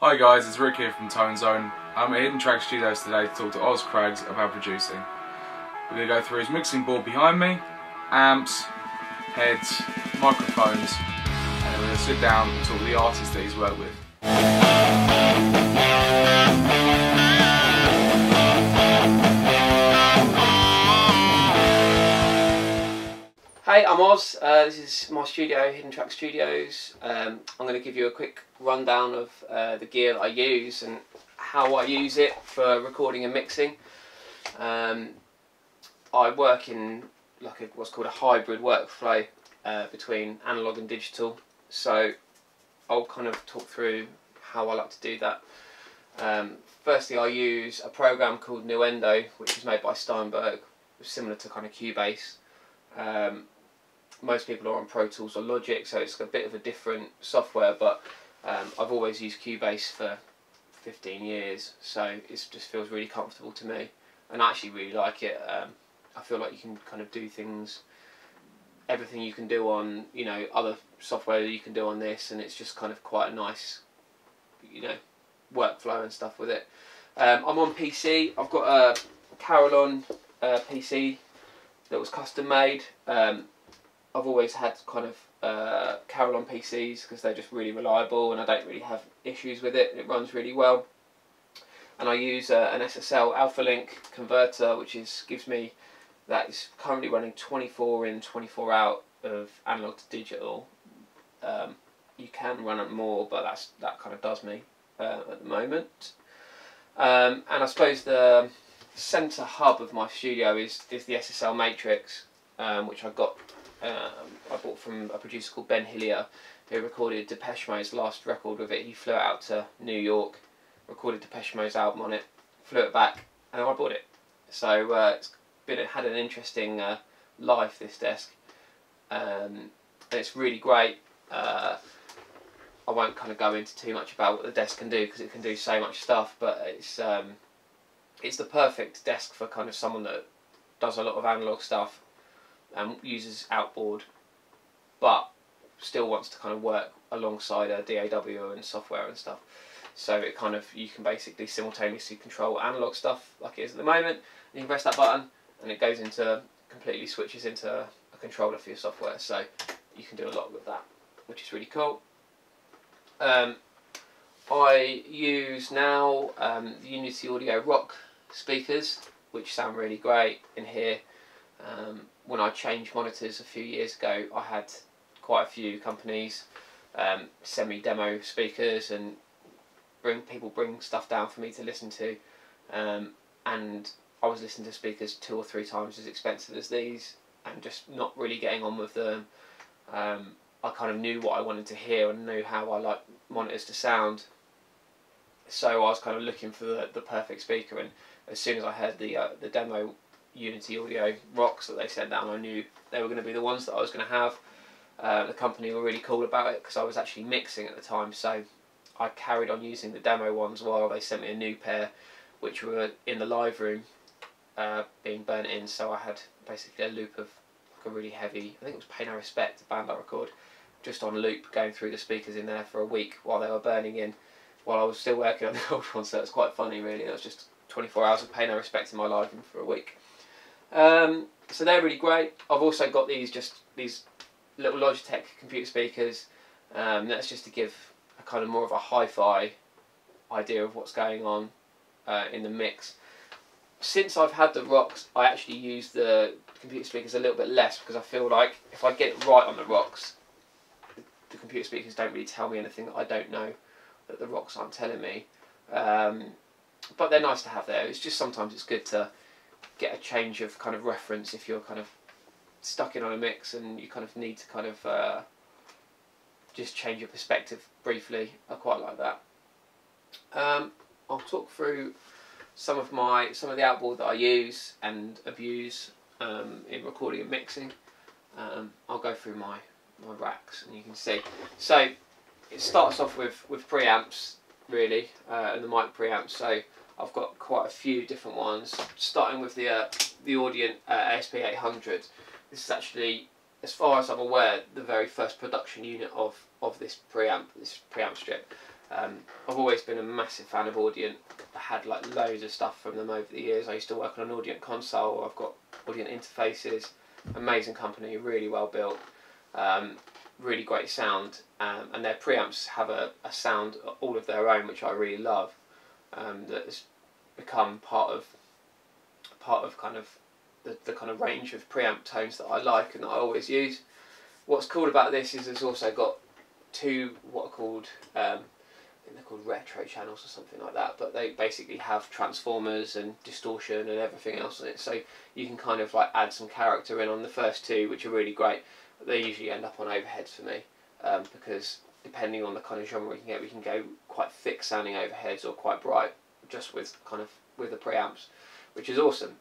Hi guys, it's Rick here from Tone Zone. I'm at Hidden Track Studios today to talk to Oz Craggs about producing. We're going to go through his mixing board behind me, amps, heads, microphones, and we're going to sit down and talk to the artists that he's worked with. Hey, I'm Oz. This is my studio, Hidden Track Studios. I'm going to give you a quick rundown of the gear that I use and how I use it for recording and mixing. I work in what's called a hybrid workflow between analog and digital. So I'll kind of talk through how I like to do that. Firstly, I use a program called Nuendo, which is made by Steinberg, similar to kind of Cubase. Most people are on Pro Tools or Logic, so it's a bit of a different software, but I've always used Cubase for 15 years, so it just feels really comfortable to me, and I actually really like it. I feel like you can kind of do things, everything you can do on, you know, other software that you can do on this, and it's just kind of quite a nice, you know, workflow and stuff with it. I'm on PC. I've got a Carillon PC that was custom made. I've always had kind of Carillon PCs because they're just really reliable and I don't really have issues with it. It runs really well. And I use an SSL Alpha Link converter, which gives me, that is currently running 24 in, 24 out of analog to digital. You can run it more, but that kind of does me at the moment. And I suppose the centre hub of my studio is the SSL Matrix, which I bought from a producer called Ben Hillier, who recorded Depeche Mode's last record with it. He flew it out to New York, recorded Depeche Mode's album on it, flew it back, and I bought it. So it's had an interesting life, this desk, and it's really great. I won't kind of go into too much about what the desk can do because it can do so much stuff, but it's the perfect desk for kind of someone that does a lot of analog stuff and uses outboard, but still wants to kind of work alongside a DAW and software and stuff. So it kind of, you can basically simultaneously control analog stuff like it is at the moment. And you can press that button and it goes into, completely switches into a controller for your software. So you can do a lot with that, which is really cool. I use now the Unity Audio Rock speakers, which sound really great in here. When I changed monitors a few years ago, I had quite a few companies send me demo speakers and people bring stuff down for me to listen to, and I was listening to speakers 2 or 3 times as expensive as these and just not really getting on with them. I kind of knew what I wanted to hear and knew how I like monitors to sound, so I was kind of looking for the perfect speaker, and as soon as I heard the demo Unity Audio Rocks that they sent down, I knew they were going to be the ones that I was going to have. The company were really cool about it because I was actually mixing at the time, so I carried on using the demo ones while they sent me a new pair which were in the live room being burnt in, so I had basically a loop of like a really heavy, I think it was Pay No Respect, a band I record, just on loop going through the speakers in there for a week while they were burning in, while I was still working on the old ones, so it was quite funny really. It was just 24 hours of Pay No Respect in my live room for a week. So they're really great. I've also got these little Logitech computer speakers. That's just to give a kind of more of a hi-fi idea of what's going on in the mix. Since I've had the Rocks, I actually use the computer speakers a little bit less because I feel like if I get it right on the Rocks, the computer speakers don't really tell me anything that I don't know that the Rocks aren't telling me. But they're nice to have there. It's just sometimes it's good to get a change of kind of reference if you're kind of stuck in on a mix and you kind of need to kind of just change your perspective briefly. I quite like that. I'll talk through some of the outboard that I use and abuse in recording and mixing. I'll go through my racks and you can see. So it starts off with preamps really, and the mic preamps. So I've got quite a few different ones, starting with the Audient ASP800. This is actually, as far as I'm aware, the very first production unit of this preamp strip. I've always been a massive fan of Audient. I had like loads of stuff from them over the years. I used to work on an Audient console. I've got Audient interfaces. Amazing company, really well built, really great sound, and their preamps have a sound all of their own, which I really love. That has become part of kind of the kind of range of preamp tones that I like and that I always use. What's cool about this is it's also got two what are called I think they're called retro channels or something like that, but they basically have transformers and distortion and everything else on it, so you can kind of like add some character in on the first two, which are really great. They usually end up on overheads for me, because depending on the kind of genre we can go quite thick sounding overheads or quite bright just with the preamps, which is awesome.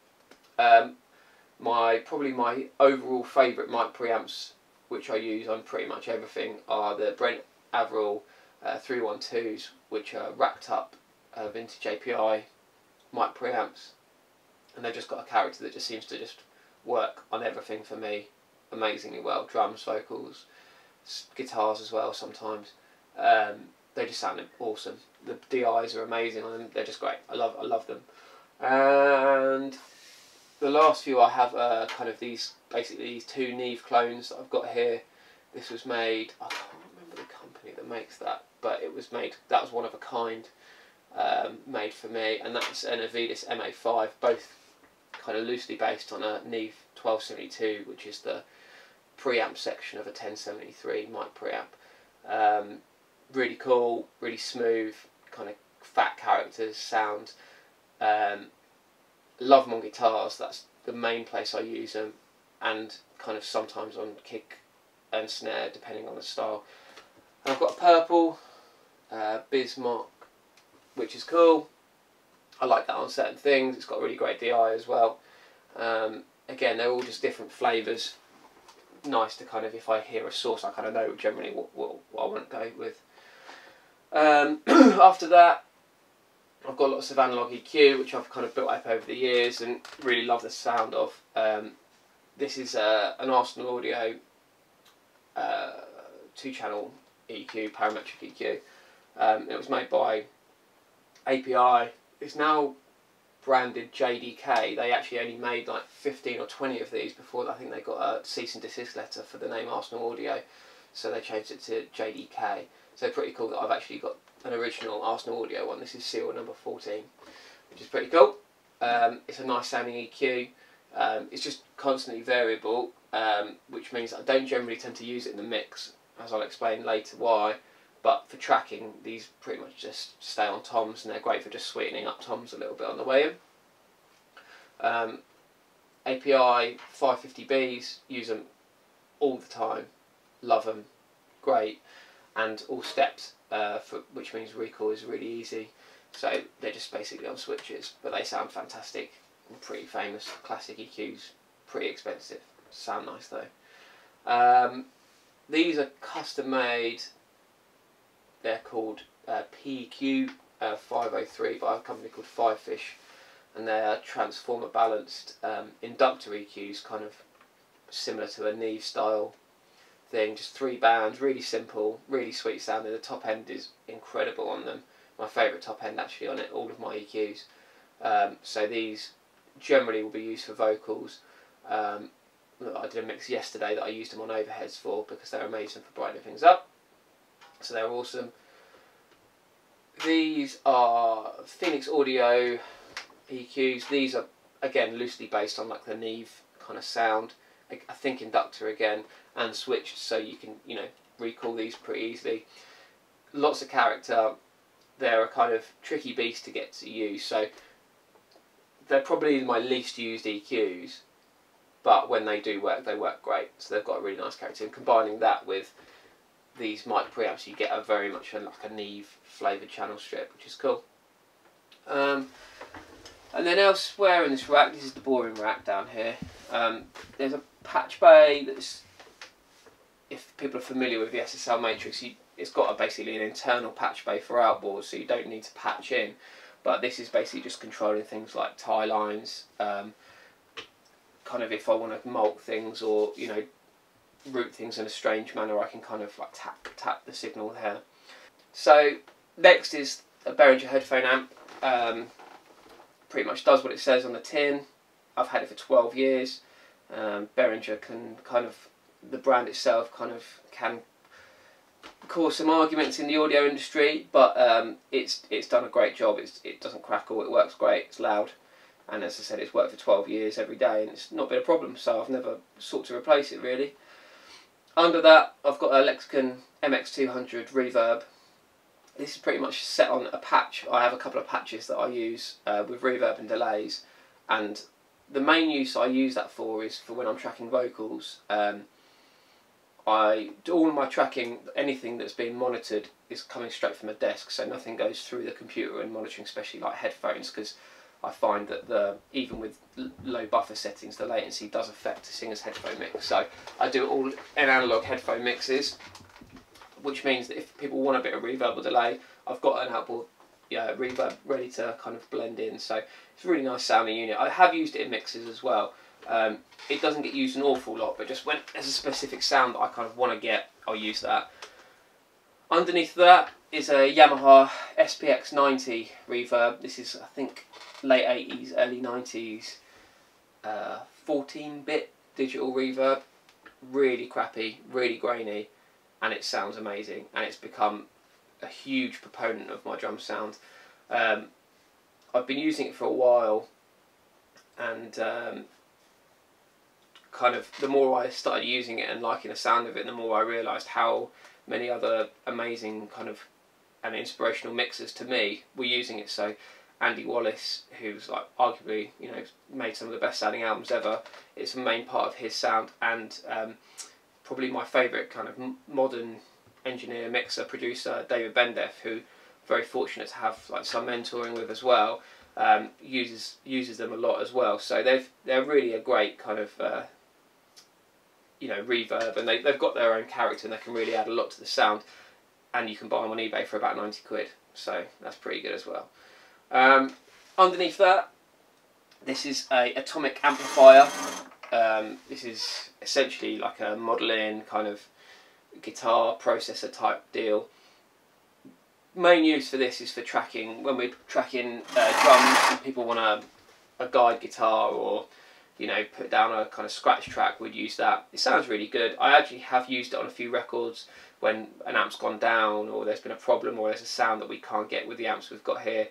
Probably my overall favourite mic preamps, which I use on pretty much everything, are the Brent Averill 312s, which are racked up vintage API mic preamps, and they've just got a character that just seems to just work on everything for me amazingly well. Drums, vocals, guitars as well sometimes. They just sound awesome. The DIs are amazing on them. They're just great. I love them. And the last few I have are kind of basically these two Neve clones that I've got here. This was made, I can't remember the company that makes that, but it was made, that was one of a kind, made for me, and that's an Avidis MA5, both kind of loosely based on a Neve 1272, which is the preamp section of a 1073 mic preamp. Really cool, really smooth, kind of fat characters, sound. Love them on guitars, that's the main place I use them, and kind of sometimes on kick and snare depending on the style. And I've got a purple Bismarck, which is cool. I like that on certain things. It's got a really great DI as well. Again, they're all just different flavours. Nice to kind of, if I hear a source, I kind of know generally what I want to go with. After that, I've got lots of analog EQ, which I've kind of built up over the years and really love the sound of. This is an Arsenal Audio 2-channel EQ, parametric EQ. It was made by API. It's now branded JDK. They actually only made like 15 or 20 of these before I think they got a cease and desist letter for the name Arsenal Audio, so they changed it to JDK. So pretty cool that I've actually got an original Arsenal Audio one. This is serial number 14, which is pretty cool. It's a nice sounding EQ. It's just constantly variable, which means I don't generally tend to use it in the mix, as I'll explain later why. But for tracking, these pretty much just stay on toms, and they're great for just sweetening up toms a little bit on the way in. API 550Bs, use them all the time, love them, great, and all steps, which means recall is really easy. So they're just basically on switches, but they sound fantastic and pretty famous. Classic EQs, pretty expensive, sound nice though. These are custom made. They're called PQ 503 by a company called Fivefish, and they are transformer balanced inductor EQs, kind of similar to a Neve style thing. Just 3 bands, really simple, really sweet sounding. The top end is incredible on them. My favourite top end actually on it, all of my EQs. So these generally will be used for vocals. I did a mix yesterday that I used them on overheads for because they're amazing for brightening things up. So they're awesome. These are Phoenix Audio EQs. These are again loosely based on like the Neve kind of sound. I think inductor again, and switched so you can, you know, recall these pretty easily. Lots of character. They're a kind of tricky beast to get to use, so they're probably my least used EQs, but when they do work, they work great. So they've got a really nice character, and combining that with these mic preamps, you get a very much like a Neve flavoured channel strip, which is cool. And then elsewhere in this rack, this is the boring rack down here. There's a patch bay that's, if people are familiar with the SSL matrix, it's got basically an internal patch bay for outboards, so you don't need to patch in. But this is basically just controlling things like tie lines, kind of if I want to mulk things or, you know, route things in a strange manner, I can kind of like tap the signal there. So Next is a Behringer headphone amp. Pretty much does what it says on the tin. I've had it for 12 years. Behringer can kind of, the brand itself kind of can cause some arguments in the audio industry, but it's done a great job. It doesn't crackle, it works great, it's loud, and as I said, it's worked for 12 years every day, and it's not been a problem, so I've never sought to replace it really. Under that, I've got a Lexicon MX200 reverb. This is pretty much set on a patch. I have a couple of patches that I use with reverb and delays, and the main use I use that for is for when I'm tracking vocals. I do all of my tracking, anything that's being monitored is coming straight from a desk, so nothing goes through the computer and monitoring, especially like headphones, because I find that even with low buffer settings, the latency does affect a singer's headphone mix. So I do it all in analog headphone mixes, which means that if people want a bit of reverb or delay, I've got an outboard reverb ready to kind of blend in. So it's a really nice sounding unit. I have used it in mixes as well. It doesn't get used an awful lot, but just when there's a specific sound that I kind of want to get, I'll use that. Underneath that is a Yamaha SPX 90 reverb. This is, I think, late 80s, early 90s, 14-bit digital reverb. Really crappy, really grainy, and it sounds amazing, and it's become a huge proponent of my drum sound. I've been using it for a while, and kind of the more I started using it and liking the sound of it, the more I realised how many other amazing kind of and inspirational mixers to me were using it. So Andy Wallace, who's like arguably, you know, made some of the best sounding albums ever, it's a main part of his sound, and probably my favourite kind of modern engineer, mixer, producer, David Bendeth, who very fortunate to have like some mentoring with as well, uses them a lot as well. So they're really a great kind of you know, reverb, and they've got their own character, and they can really add a lot to the sound, and you can buy them on eBay for about 90 quid, so that's pretty good as well. Underneath that, this is a atomic amplifier. This is essentially like a model-in kind of guitar processor type deal. Main use for this is for tracking, when we're tracking drums and people want a guide guitar, or you know, put down a kind of scratch track, we'd use that. It sounds really good. I actually have used it on a few records when an amp's gone down, or there's been a problem, or there's a sound that we can't get with the amps we've got here.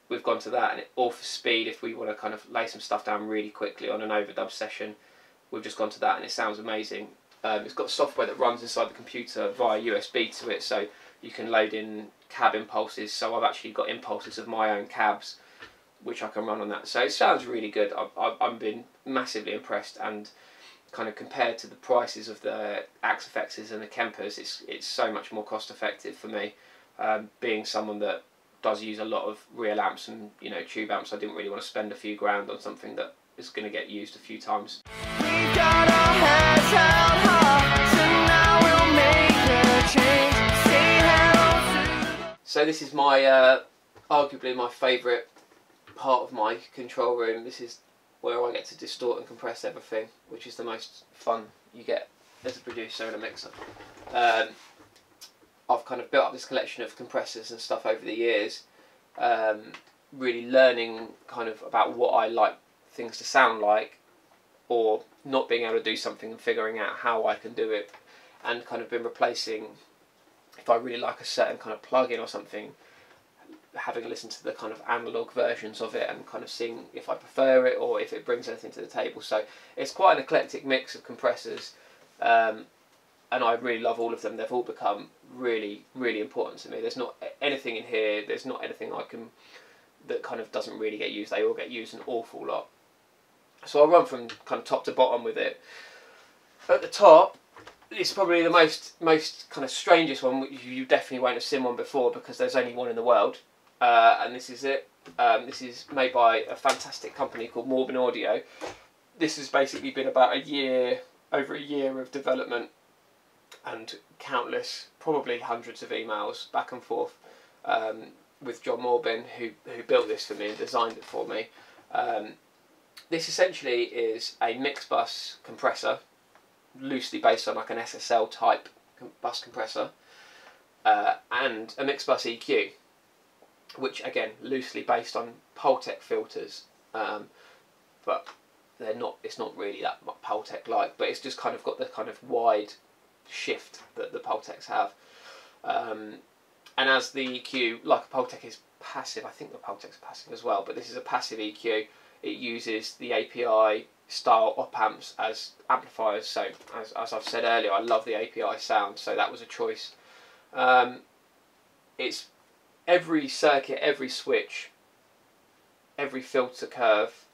We've gone to that, and or for speed, if we want to kind of lay some stuff down really quickly on an overdub session, we've just gone to that, and it sounds amazing. It's got software that runs inside the computer via USB to it, so you can load in cab impulses. So I've actually got impulses of my own cabs, which I can run on that. So it sounds really good. I've been massively impressed, and kind of compared to the prices of the Axe FXs and the Kempers, it's so much more cost effective for me. Being someone that does use a lot of real amps and, you know, tube amps, I didn't really want to spend a few grand on something that is going to get used a few times. We've got our heads held high, so now we'll make a change. Say hello to... So this is my arguably my favourite part of my control room. This is where I get to distort and compress everything, which is the most fun you get as a producer and a mixer. I've kind of built up this collection of compressors and stuff over the years, really learning kind of about what I like things to sound like, or not being able to do something and figuring out how I can do it, and kind of been replacing, if I really like a certain kind of plugin or something, having listened to the kind of analog versions of it and kind of seeing if I prefer it or if it brings anything to the table. So it's quite an eclectic mix of compressors, and I really love all of them. They've all become really, really important to me. There's not anything in here, there's not anything I can, that kind of doesn't really get used. They all get used an awful lot. So I'll run from kind of top to bottom with it. At the top, it's probably the most kind of strangest one, which you definitely won't have seen one before, because there's only one in the world. And this is it. This is made by a fantastic company called Maven Audio. This has basically been about over a year of development, and countless, probably hundreds of emails back and forth with John Morbin, who built this for me and designed it for me. This essentially is a mix bus compressor, loosely based on like an SSL type bus compressor, and a mix bus EQ. which again loosely based on Pultec filters, but they're not. It's not really that Pultec like, but it's just kind of got the kind of wide shift that the Pultecs have. And as the EQ, like a Pultec is passive, I think the Pultec's passive as well, but this is a passive EQ. It uses the API style op amps as amplifiers, so as I've said earlier, I love the API sound, so that was a choice. It's every circuit, every switch, every filter curve,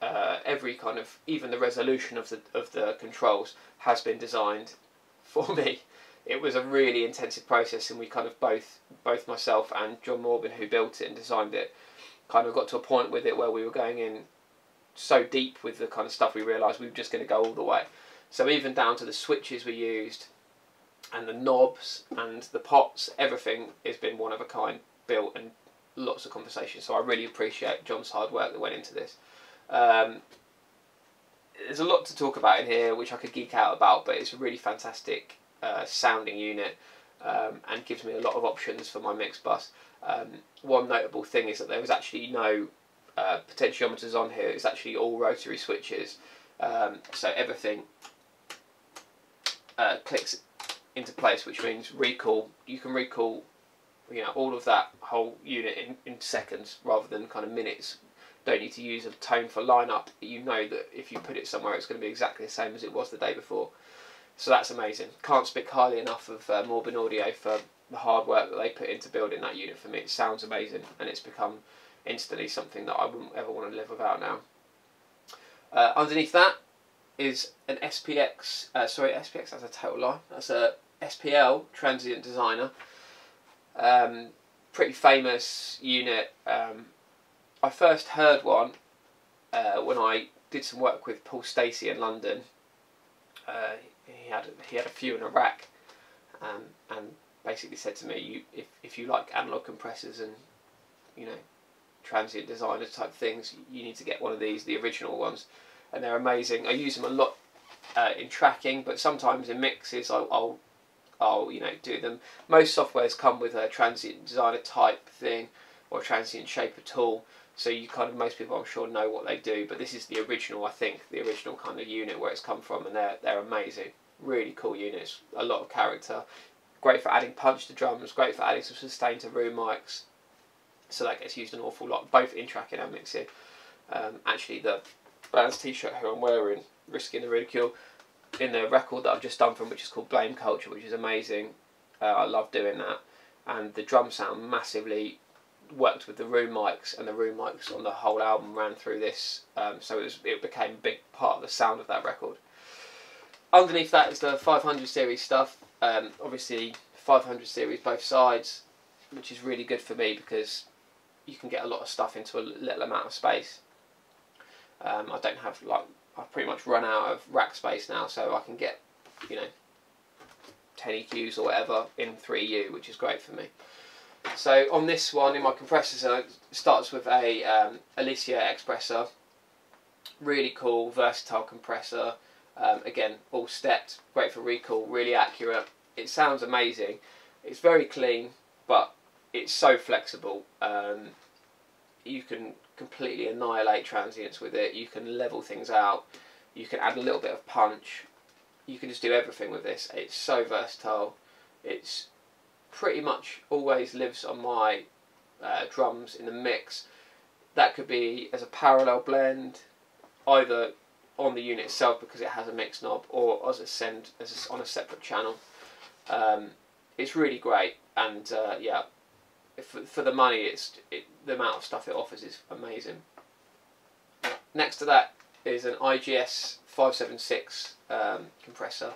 every kind of, even the resolution of the controls has been designed for me. It was a really intensive process, and we kind of both myself and John Morgan, who built it and designed it, kind of got to a point with it where we were going in so deep with the kind of stuff we realised we were just going to go all the way. So even down to the switches we used and the knobs and the pots, everything has been one of a kind built, and lots of conversations. So I really appreciate John's hard work that went into this. There's a lot to talk about in here which I could geek out about, but it's a really fantastic sounding unit, and gives me a lot of options for my mix bus. One notable thing is that there was actually no potentiometers on here. It's actually all rotary switches, so everything clicks into place, which means recall. You can recall, you know, all of that whole unit in seconds rather than kind of minutes. Don't need to use a tone for lineup. You know that if you put it somewhere, it's going to be exactly the same as it was the day before. So that's amazing. Can't speak highly enough of Morgan Audio for the hard work that they put into building that unit for me. It sounds amazing, and it's become instantly something that I wouldn't ever want to live without now. Underneath that is an SPX, SPX, that's a total lie. That's a SPL, Transient Designer. Pretty famous unit. I first heard one when I did some work with Paul Stacey in London. He had a few in a rack, and basically said to me, if you like analog compressors and, you know, transient designer type things, you need to get one of these, the original ones, and they're amazing. I use them a lot in tracking, but sometimes in mixes I'll you know, do them. Most softwares come with a transient designer type thing or a transient shaper tool, so you kind of, most people I'm sure know what they do, but this is the original, I think, the original kind of unit where it's come from, and they're amazing. Really cool units, a lot of character, great for adding punch to drums, great for adding some sustain to room mics, so that gets used an awful lot, both in tracking and mixing. Actually, the band's t-shirt who I'm wearing, Risking the Ridicule, in the record that I've just done from, which is called Blame Culture, which is amazing. I love doing that, and the drum sound massively worked with the room mics, and the room mics on the whole album ran through this, so it became a big part of the sound of that record. Underneath that is the 500 series stuff. Obviously 500 series both sides, which is really good for me because you can get a lot of stuff into a little amount of space. I don't have, like, I've pretty much run out of rack space now, so I can get, you know, 10 EQs or whatever in 3U, which is great for me. So on this one, in my compressor, it starts with a Alicia Expressor. Really cool, versatile compressor. Again, all stepped, great for recall, really accurate. It sounds amazing. It's very clean, but it's so flexible. You can completely annihilate transients with it. You can level things out. You can add a little bit of punch. You can just do everything with this. It's so versatile. It's pretty much always lives on my drums in the mix. That could be as a parallel blend, either on the unit itself because it has a mix knob, or as a send on a separate channel. It's really great, and yeah, for the money, the amount of stuff it offers is amazing. Next to that is an IGS 576 compressor.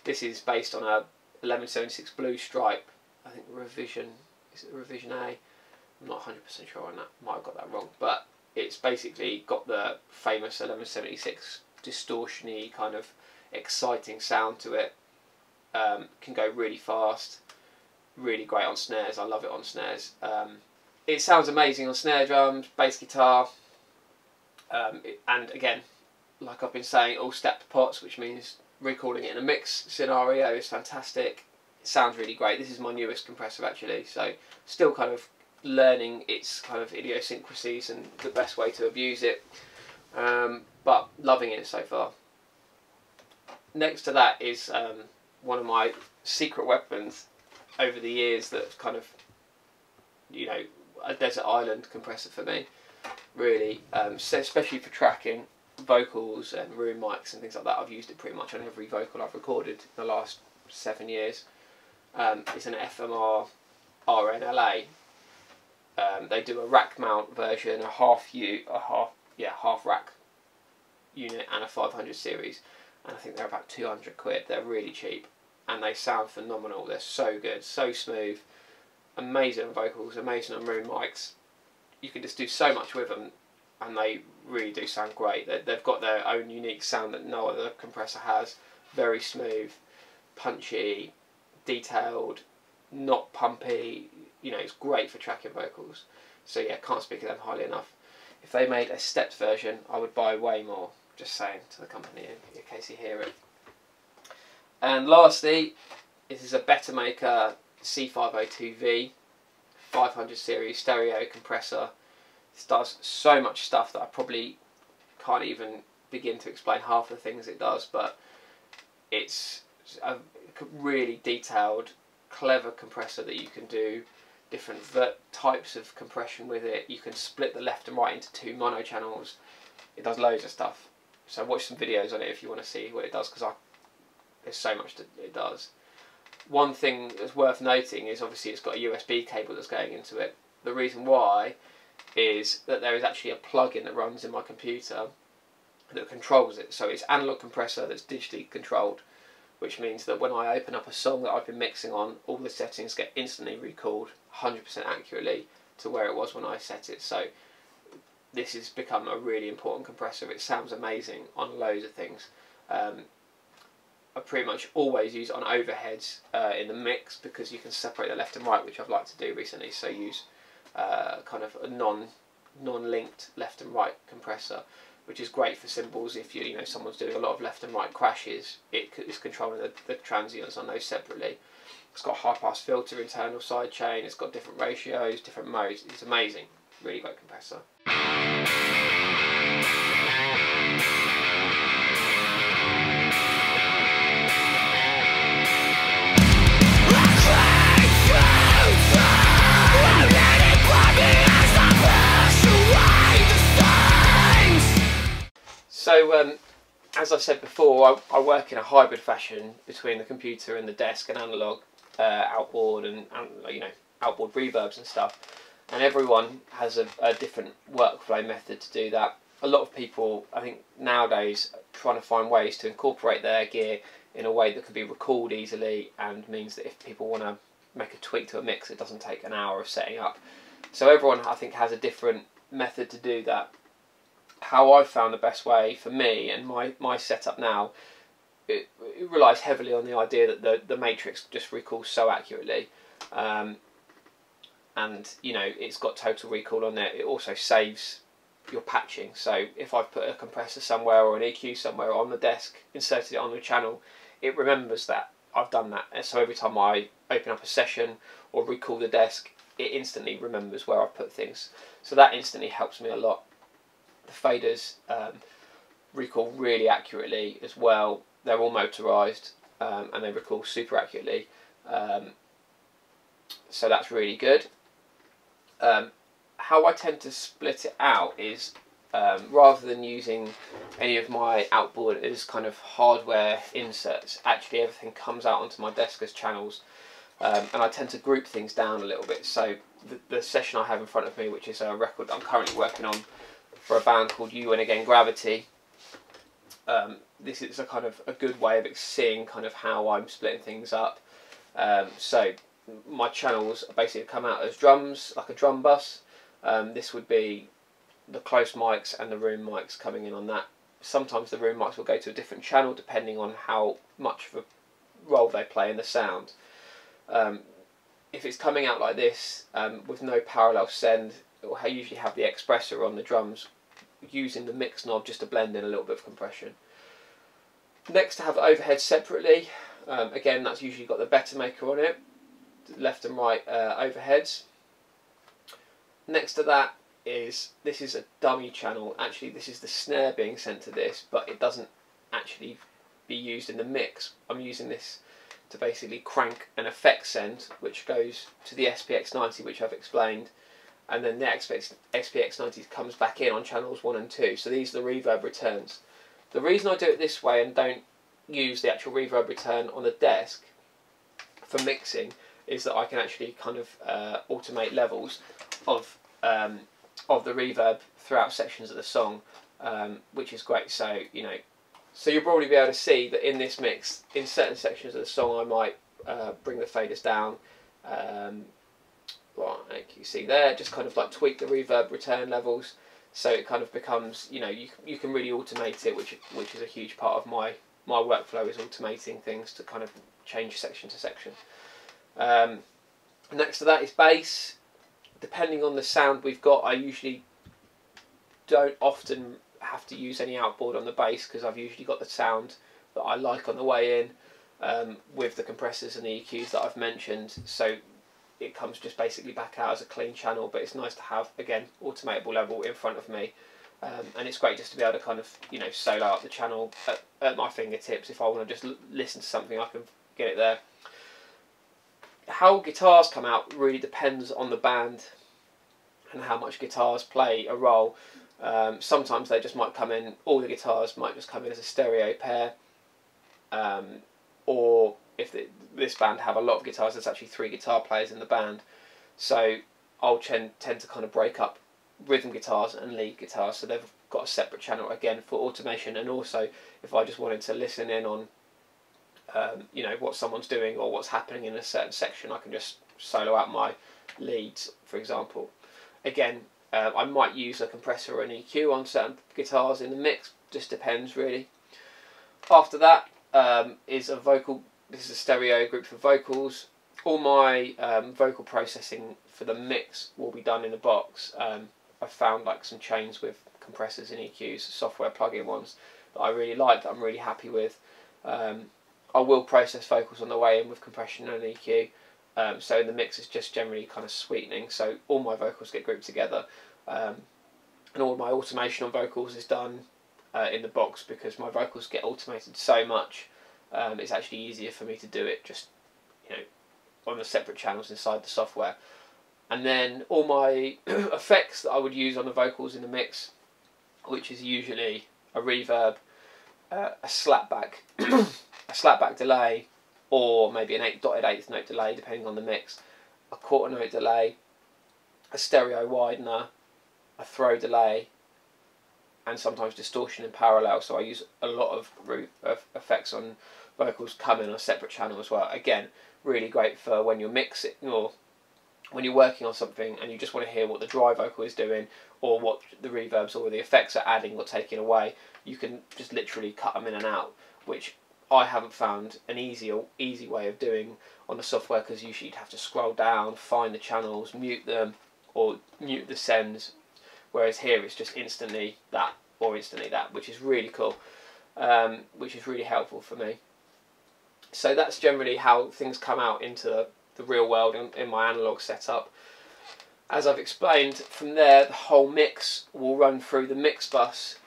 This is based on a 1176 Blue Stripe, I think revision, is it revision A? I'm not 100% sure on that, might have got that wrong, but it's basically got the famous 1176 distortion-y kind of exciting sound to it. Can go really fast, really great on snares. I love it on snares. It sounds amazing on snare drums, bass guitar, and again, like I've been saying, all stepped pots, which means recording it in a mix scenario is fantastic. It sounds really great. This is my newest compressor actually, so still kind of learning its kind of idiosyncrasies and the best way to abuse it, but loving it so far. Next to that is one of my secret weapons over the years that's kind of, you know, a desert island compressor for me, really, so especially for tracking vocals and room mics and things like that. I've used it pretty much on every vocal I've recorded in the last 7 years. It's an FMR RNLA. They do a rack mount version, a half rack unit, and a 500 series, and I think they're about 200 quid. They're really cheap, and they sound phenomenal. They're so good, so smooth, amazing on vocals, amazing on room mics. You can just do so much with them, and they really do sound great. They've got their own unique sound that no other compressor has. Very smooth, punchy, detailed, not pumpy. You know, it's great for tracking vocals. So yeah, can't speak of them highly enough. If they made a stepped version, I would buy way more. Just saying to the company in case you hear it. And lastly, this is a Better Maker C502V 500 series stereo compressor. This does so much stuff that I probably can't even begin to explain half the things it does, but it's a really detailed, clever compressor that you can do different types of compression with it. You can split the left and right into 2 mono channels. It does loads of stuff. So watch some videos on it if you want to see what it does, because there's so much that it does. One thing that's worth noting is obviously it's got a USB cable that's going into it. The reason why is that there is actually a plug-in that runs in my computer that controls it. So it's analog compressor that's digitally controlled, which means that when I open up a song that I've been mixing on, all the settings get instantly recalled 100% accurately to where it was when I set it. So this has become a really important compressor. It sounds amazing on loads of things. I pretty much always use it on overheads in the mix, because you can separate the left and right, which I've liked to do recently. So use kind of a non-linked left and right compressor, which is great for cymbals. If you know someone's doing a lot of left and right crashes, it's controlling the transients on those separately. It's got a high pass filter, internal side chain. It's got different ratios, different modes. It's amazing, really great compressor. So, as I said before, I work in a hybrid fashion between the computer and the desk and analog outboard and you know, outboard reverbs and stuff. And everyone has a different workflow method to do that. A lot of people, I think nowadays, are trying to find ways to incorporate their gear in a way that can be recalled easily, and means that if people want to make a tweak to a mix, it doesn't take an hour of setting up. So everyone, I think, has a different method to do that. How I've found the best way for me and my setup now, it relies heavily on the idea that the matrix just recalls so accurately. And you know, it's got total recall on it. It also saves your patching. So if I've put a compressor somewhere or an EQ somewhere on the desk, inserted it on the channel, it remembers that I've done that. And so every time I open up a session or recall the desk, it instantly remembers where I've put things. So that instantly helps me a lot. The faders recall really accurately as well. They're all motorised and they recall super accurately. So that's really good. How I tend to split it out is, rather than using any of my outboard as kind of hardware inserts, actually everything comes out onto my desk as channels, and I tend to group things down a little bit. So the session I have in front of me, which is a record I'm currently working on for a band called You and Again Gravity, this is a kind of a good way of seeing kind of how I'm splitting things up. So my channels basically come out as drums, like a drum bus. This would be the close mics and the room mics coming in on that. Sometimes the room mics will go to a different channel depending on how much of a role they play in the sound. If it's coming out like this, with no parallel send, I usually have the expressor on the drums, using the mix knob just to blend in a little bit of compression. Next, to have overhead separately. Again, that's usually got the Better Maker on it, left and right overheads. Next to that is, this is a dummy channel. Actually, this is the snare being sent to this, but it doesn't actually be used in the mix. I'm using this to basically crank an effect send, which goes to the SPX90, which I've explained, and then the SPX90 comes back in on channels 1 and 2. So these are the reverb returns. The reason I do it this way and don't use the actual reverb return on the desk for mixing is that I can actually kind of automate levels of the reverb throughout sections of the song, which is great. So, you know, so you'll probably be able to see that in this mix, in certain sections of the song, I might bring the faders down. Well, like you see there, just kind of like tweak the reverb return levels, so it kind of becomes, you know, you can really automate it, which is a huge part of my workflow, is automating things to kind of change section to section. Next to that is bass. Depending on the sound we've got, I usually don't often have to use any outboard on the bass, because I've usually got the sound that I like on the way in, with the compressors and the EQs that I've mentioned, so it comes just basically back out as a clean channel. But it's nice to have, again, automatable level in front of me, and it's great just to be able to kind of, you know, solo up the channel at my fingertips. If I want to just listen to something, I can get it there. How guitars come out really depends on the band and how much guitars play a role. Sometimes they just might come in, all the guitars might just come in as a stereo pair, or if this band have a lot of guitars, there's actually 3 guitar players in the band, so I'll tend to kind of break up rhythm guitars and lead guitars, so they've got a separate channel again for automation. And also, if I just wanted to listen in on you know, what someone's doing or what's happening in a certain section, I can just solo out my leads, for example. Again, I might use a compressor or an EQ on certain guitars in the mix, just depends really. After that is a vocal. This is a stereo group for vocals. All my vocal processing for the mix will be done in a box. I've found like some chains with compressors and EQs, software plug-in ones, that I really like, that I'm really happy with. I will process vocals on the way in with compression and EQ, so in the mix it's just generally kind of sweetening, so all my vocals get grouped together, and all my automation on vocals is done in the box, because my vocals get automated so much. It's actually easier for me to do it just, you know, on the separate channels inside the software. And then all my effects that I would use on the vocals in the mix, which is usually a reverb, a slapback, a slapback delay, or maybe an dotted eighth note delay depending on the mix, a quarter note delay, a stereo widener, a throw delay, and sometimes distortion in parallel. So I use a lot of effects on vocals come in on a separate channel as well. Again, really great for when you're mixing or when you're working on something and you just want to hear what the dry vocal is doing, or what the reverbs or the effects are adding or taking away. You can just literally cut them in and out, which I haven't found an easy way of doing on the software, because usually you'd have to scroll down, find the channels, mute them, or mute the sends, whereas here it's just instantly that or instantly that, which is really cool, which is really helpful for me. So that's generally how things come out into the real world in my analog setup. As I've explained, from there the whole mix will run through the mix bus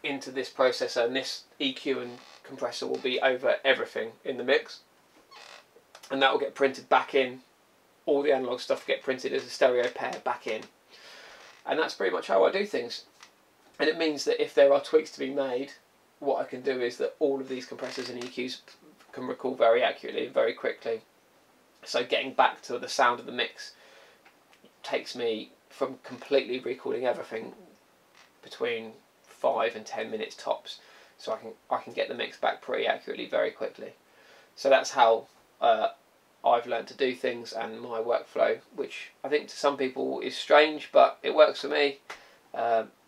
into this processor, and this EQ and compressor will be over everything in the mix, and that will get printed back in. All the analog stuff will get printed as a stereo pair back in, and that's pretty much how I do things. And it means that if there are tweaks to be made, what I can do is that all of these compressors and EQs can recall very accurately and very quickly. So getting back to the sound of the mix takes me, from completely recalling everything, between 5 and 10 minutes tops. So I can get the mix back pretty accurately very quickly. So that's how I've learned to do things, and my workflow, which I think to some people is strange, but it works for me.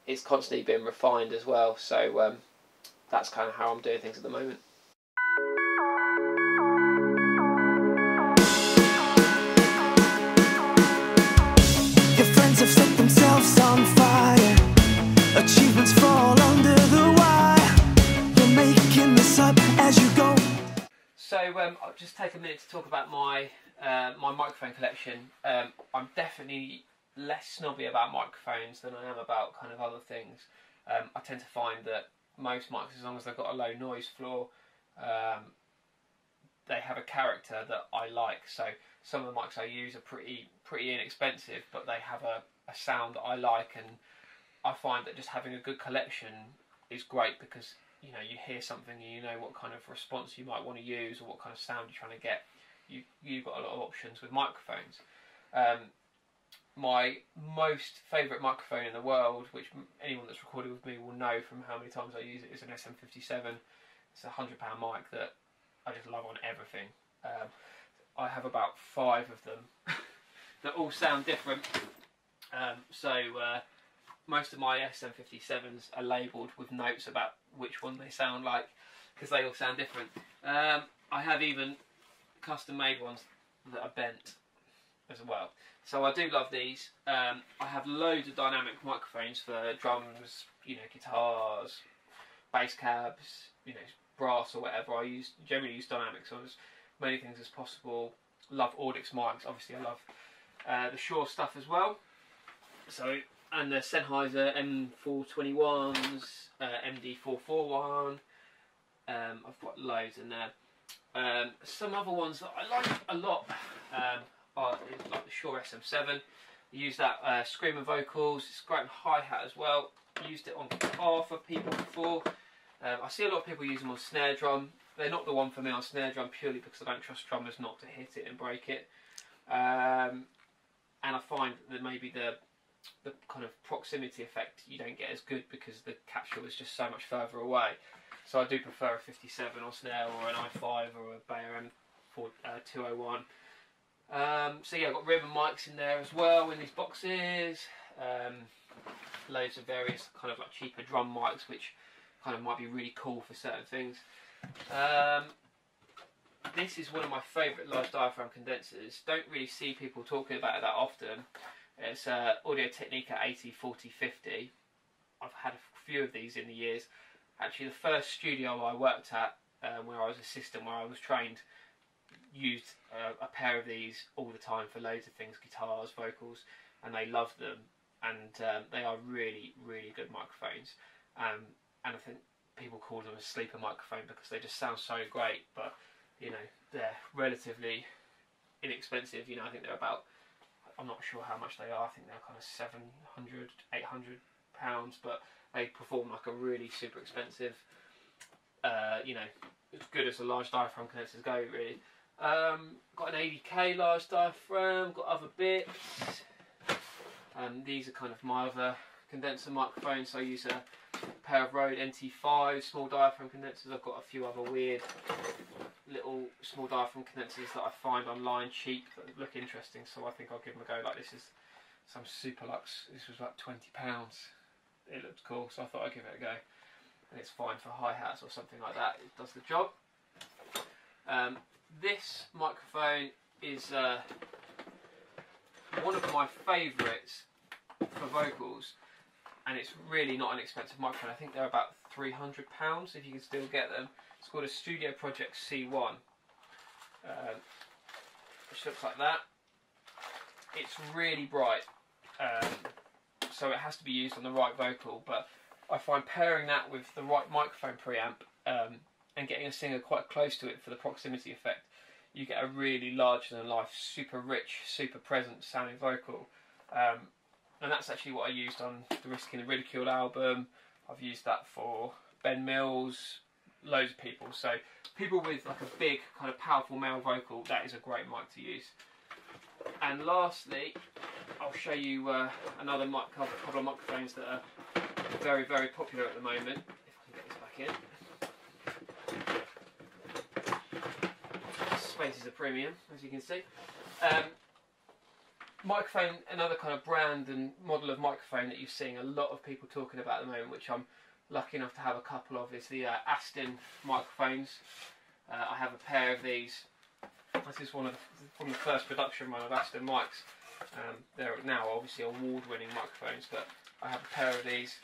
It's constantly been refined as well, so that's kind of how I'm doing things at the moment. Your friends have set themselves on fire. Achievements fall under the wire. You're making this up as you go. So I'll just take a minute to talk about my my microphone collection. I'm definitely less snobby about microphones than I am about kind of other things. I tend to find that most mics, as long as they've got a low noise floor, they have a character that I like. So some of the mics I use are pretty inexpensive, but they have a sound that I like, and I find that just having a good collection is great, because you know, you hear something and you know what kind of response you might want to use or what kind of sound you're trying to get. You've got a lot of options with microphones. My most favourite microphone in the world, which anyone that's recorded with me will know from how many times I use it, is an SM57. It's a £100 mic that I just love on everything. I have about 5 of them that all sound different. Most of my SM57s are labelled with notes about which one they sound like, because they all sound different. I have even custom made ones that are bent as well. So I do love these. I have loads of dynamic microphones for drums, you know, guitars, bass cabs, you know, brass or whatever. I generally use dynamics on as many things as possible. Love Audix mics. Obviously I love the Shure stuff as well. So, and the Sennheiser M421s, MD441. I've got loads in there. Some other ones that I like a lot are like the Shure SM7. I use that Screamer vocals. It's great on hi-hat as well. Used it on guitar for people before. I see a lot of people use them on snare drum. They're not the one for me on snare drum, purely because I don't trust drummers not to hit it and break it. And I find that maybe the kind of proximity effect you don't get as good, because the capsule is just so much further away. So I do prefer a 57 on snare, or an i5, or a Bayer M201. So yeah, I've got ribbon mics in there as well in these boxes. Loads of various kind of like cheaper drum mics, which kind of might be really cool for certain things. This is one of my favourite large diaphragm condensers. Don't really see people talking about it that often. It's Audio Technica 804050. I've had a few of these in the years. Actually, the first studio I worked at, where I was assistant, where I was trained, used a pair of these all the time for loads of things, guitars, vocals, and they loved them. And they are really, really good microphones. And I think people call them a sleeper microphone because they just sound so great, but you know, they're relatively inexpensive. You know, I think they're about, I'm not sure how much they are, I think they're kind of 700, 800 pounds, but they perform like a really super expensive, you know, as good as the large diaphragm condensers go, really. Got an 80k large diaphragm, got other bits. These are kind of my other condenser microphones. So I use a pair of Rode NT5 small diaphragm condensers. I've got a few other weird little small diaphragm condensers that I find online cheap that look interesting, so I think I'll give them a go. Like, this is some Superlux. This was like £20. It looked cool, so I thought I'd give it a go. And it's fine for hi-hats or something like that. It does the job. This microphone is one of my favourites for vocals, and it's really not an expensive microphone. I think they're about £300 if you can still get them. It's called a Studio Project C1, which looks like that. It's really bright, so it has to be used on the right vocal, but I find pairing that with the right microphone preamp and getting a singer quite close to it for the proximity effect, you get a really larger than life, super rich, super present sounding vocal. And that's actually what I used on the Risking the Ridicule album. I've used that for Ben Mills, loads of people. So people with like a big kind of powerful male vocal, that is a great mic to use. And lastly, I'll show you another couple of microphones that are very, very popular at the moment. If I can get this back in. Space is a premium, as you can see. Microphone, another kind of brand and model of microphone that you're seeing a lot of people talking about at the moment, which I'm lucky enough to have a couple of, is the Aston microphones. I have a pair of these. This is from the first production run of Aston mics. They're now obviously award-winning microphones, but I have a pair of these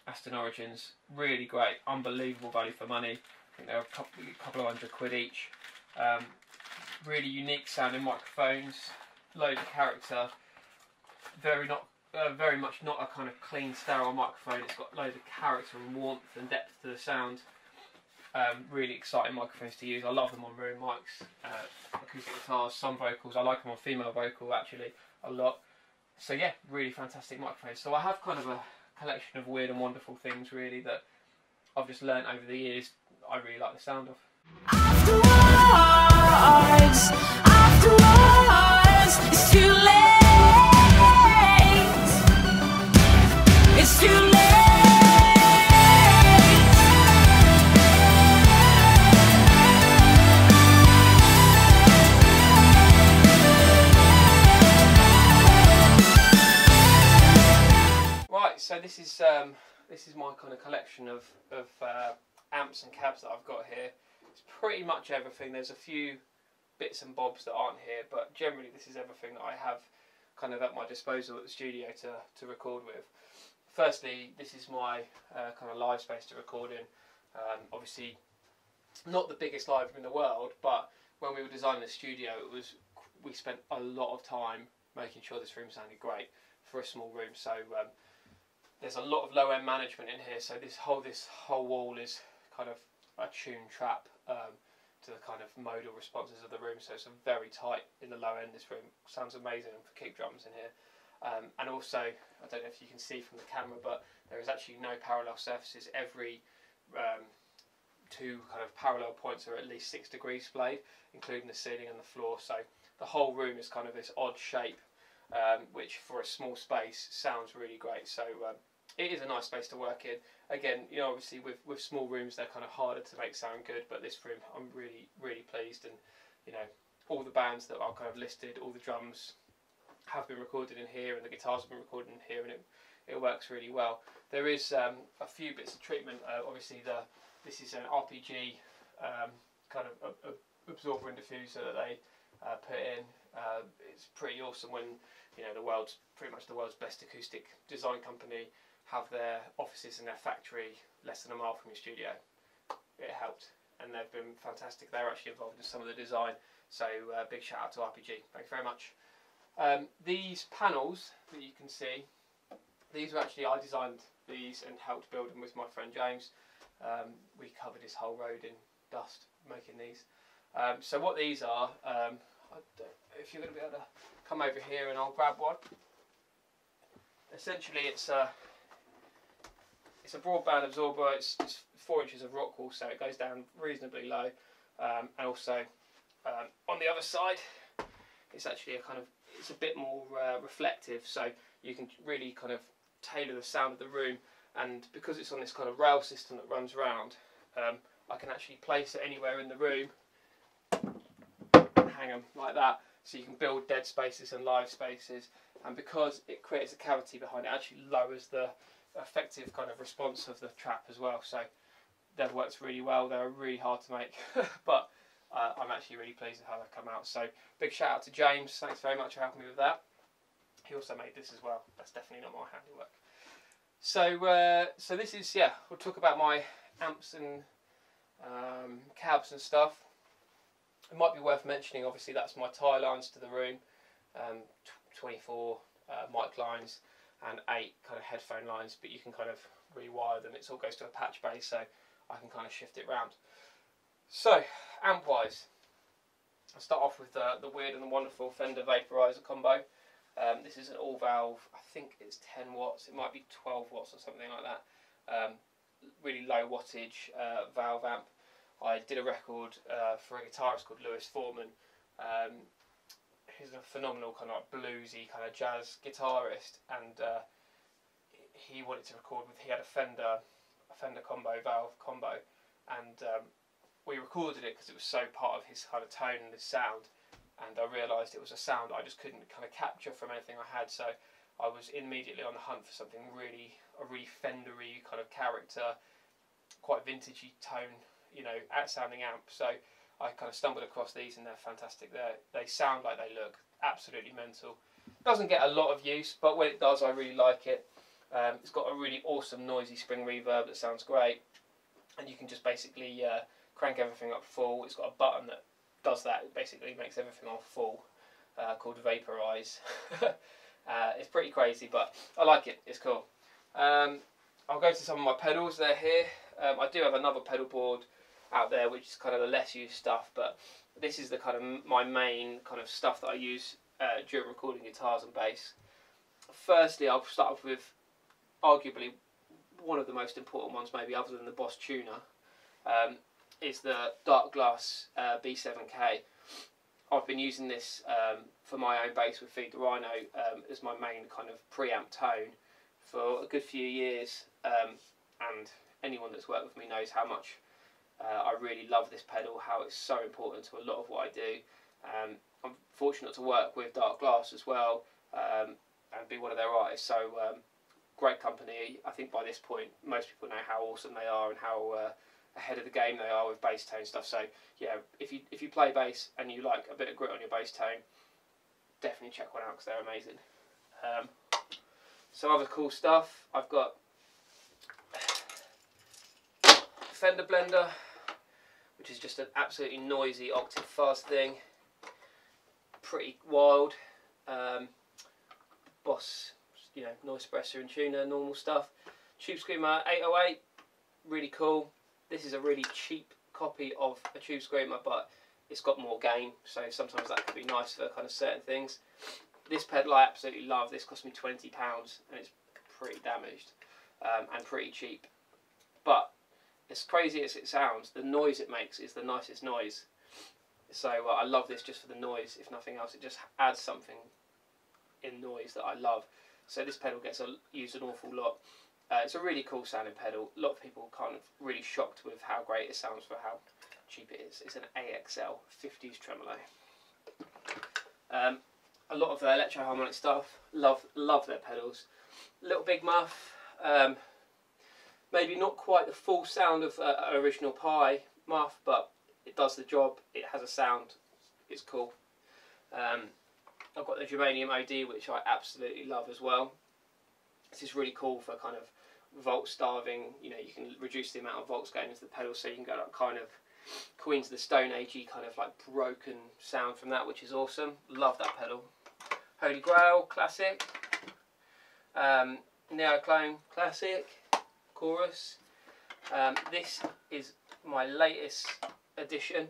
Aston Origins. Really great, unbelievable value for money. I think they're a couple of £100 each. Really unique sounding microphones. Loads of character. very much not a kind of clean, sterile microphone. It's got loads of character and warmth and depth to the sound. Really exciting microphones to use. I love them on room mics, acoustic guitars, some vocals. I like them on female vocal actually a lot. So yeah, really fantastic microphones. So I have kind of a collection of weird and wonderful things really that I've just learnt over the years I really like the sound of. Afterwards, it's too late. It's too late. Right, so this is my kind of collection of amps and cabs that I've got here. It's pretty much everything. There's a few bits and bobs that aren't here, but generally this is everything that I have kind of at my disposal at the studio to record with. Firstly, this is my kind of live space to record in. Obviously not the biggest live room in the world, but when we were designing the studio, we spent a lot of time making sure this room sounded great for a small room. So there's a lot of low-end management in here, so this whole wall is kind of a tune trap to the kind of modal responses of the room, so it's very tight in the low end. This room sounds amazing for kick drums in here. And also, I don't know if you can see from the camera, but there is actually no parallel surfaces. Every two kind of parallel points are at least 6 degrees splayed, including the ceiling and the floor, so the whole room is kind of this odd shape, which for a small space sounds really great. So it is a nice space to work in. Again, you know, obviously with small rooms they're kind of harder to make sound good, but this room I'm really pleased, and you know, all the bands that are kind of listed, all the drums have been recorded in here and the guitars have been recorded in here, and it works really well. There is a few bits of treatment. Obviously this is an RPG kind of absorber and diffuser that they put in. It's pretty awesome when, you know, pretty much the world's best acoustic design company have their offices in their factory less than a mile from your studio. It helped, and they've been fantastic. They're actually involved in some of the design, so big shout out to RPG. Thank you very much. These panels that you can see, these were actually, I designed these and helped build them with my friend James. We covered this whole road in dust making these. So what these are, if you're going to be able to come over here and I'll grab one. Essentially it's a broadband absorber. It's 4 inches of rock wool, so it goes down reasonably low, and also on the other side it's actually it's a bit more reflective, so you can really kind of tailor the sound of the room. And because it's on this kind of rail system that runs around, I can actually place it anywhere in the room, hang them like that, so you can build dead spaces and live spaces. And because it creates a cavity behind it, actually lowers the effective kind of response of the trap as well. So they've worked really well. They're really hard to make, but I'm actually really pleased with how they've come out. So big shout out to James. Thanks very much for helping me with that. He also made this as well. That's definitely not my handiwork. So this is, yeah, we'll talk about my amps and cabs and stuff. It might be worth mentioning, obviously that's my tie lines to the room, 24 mic lines and 8 kind of headphone lines, but you can kind of rewire them. It all goes to a patch base, so I can kind of shift it round. So amp wise, I'll start off with the weird and the wonderful Fender Vaporizer combo. This is an all valve, I think it's 10 watts, it might be 12 watts or something like that. Really low wattage valve amp. I did a record for a guitarist called Lewis Foreman. He's a phenomenal kind of bluesy kind of jazz guitarist, and he wanted to record with, he had a Fender combo, valve combo, and we recorded it because it was so part of his kind of tone and his sound. And I realised it was a sound I just couldn't kind of capture from anything I had, so I was immediately on the hunt for something a really Fendery kind of character, quite vintagey tone, you know, outsounding amp. So I kind of stumbled across these, and they're fantastic. They sound like they look, absolutely mental. Doesn't get a lot of use, but when it does, I really like it. It's got a really awesome noisy spring reverb that sounds great, and you can just basically crank everything up full. It's got a button that does that. It basically makes everything on full, called Vaporize. It's pretty crazy, but I like it. It's cool. I'll go to some of my pedals. They're here. I do have another pedal board out there, which is kind of the less used stuff, but this is the kind of my main kind of stuff that I use during recording guitars and bass. Firstly, I'll start off with arguably one of the most important ones, maybe other than the Boss tuner, is the Dark Glass B7K. I've been using this for my own bass with Feed the Rhino as my main kind of preamp tone for a good few years, and anyone that's worked with me knows how much I really love this pedal, how it's so important to a lot of what I do. I'm fortunate to work with Dark Glass as well, and be one of their artists, so great company. I think by this point most people know how awesome they are and how ahead of the game they are with bass tone stuff. So yeah, if you play bass and you like a bit of grit on your bass tone, definitely check one out because they're amazing. Some other cool stuff, I've got Fender Blender, which is just an absolutely noisy octave fast thing, pretty wild. Boss, you know, noise suppressor and tuner, normal stuff. Tube Screamer 808, really cool. This is a really cheap copy of a Tube Screamer, but it's got more gain, so sometimes that could be nice for kind of certain things. This pedal I absolutely love. This cost me £20 and it's pretty damaged and pretty cheap. But as crazy as it sounds, the noise it makes is the nicest noise. So I love this just for the noise, if nothing else. It just adds something in noise that I love. So this pedal gets used an awful lot. It's a really cool sounding pedal. A lot of people kind of really shocked with how great it sounds for how cheap it is. It's an AXL 50s tremolo. A lot of the electro harmonic stuff, love their pedals. Little Big Muff, maybe not quite the full sound of original Pi Muff, but it does the job. It has a sound. It's cool. I've got the Germanium OD, which I absolutely love as well. This is really cool for kind of volt starving. You know, you can reduce the amount of volts going into the pedal, so you can get that kind of Queens of the Stone Agey kind of like broken sound from that, which is awesome. Love that pedal. Holy Grail classic. Neoclone classic. Chorus. This is my latest addition.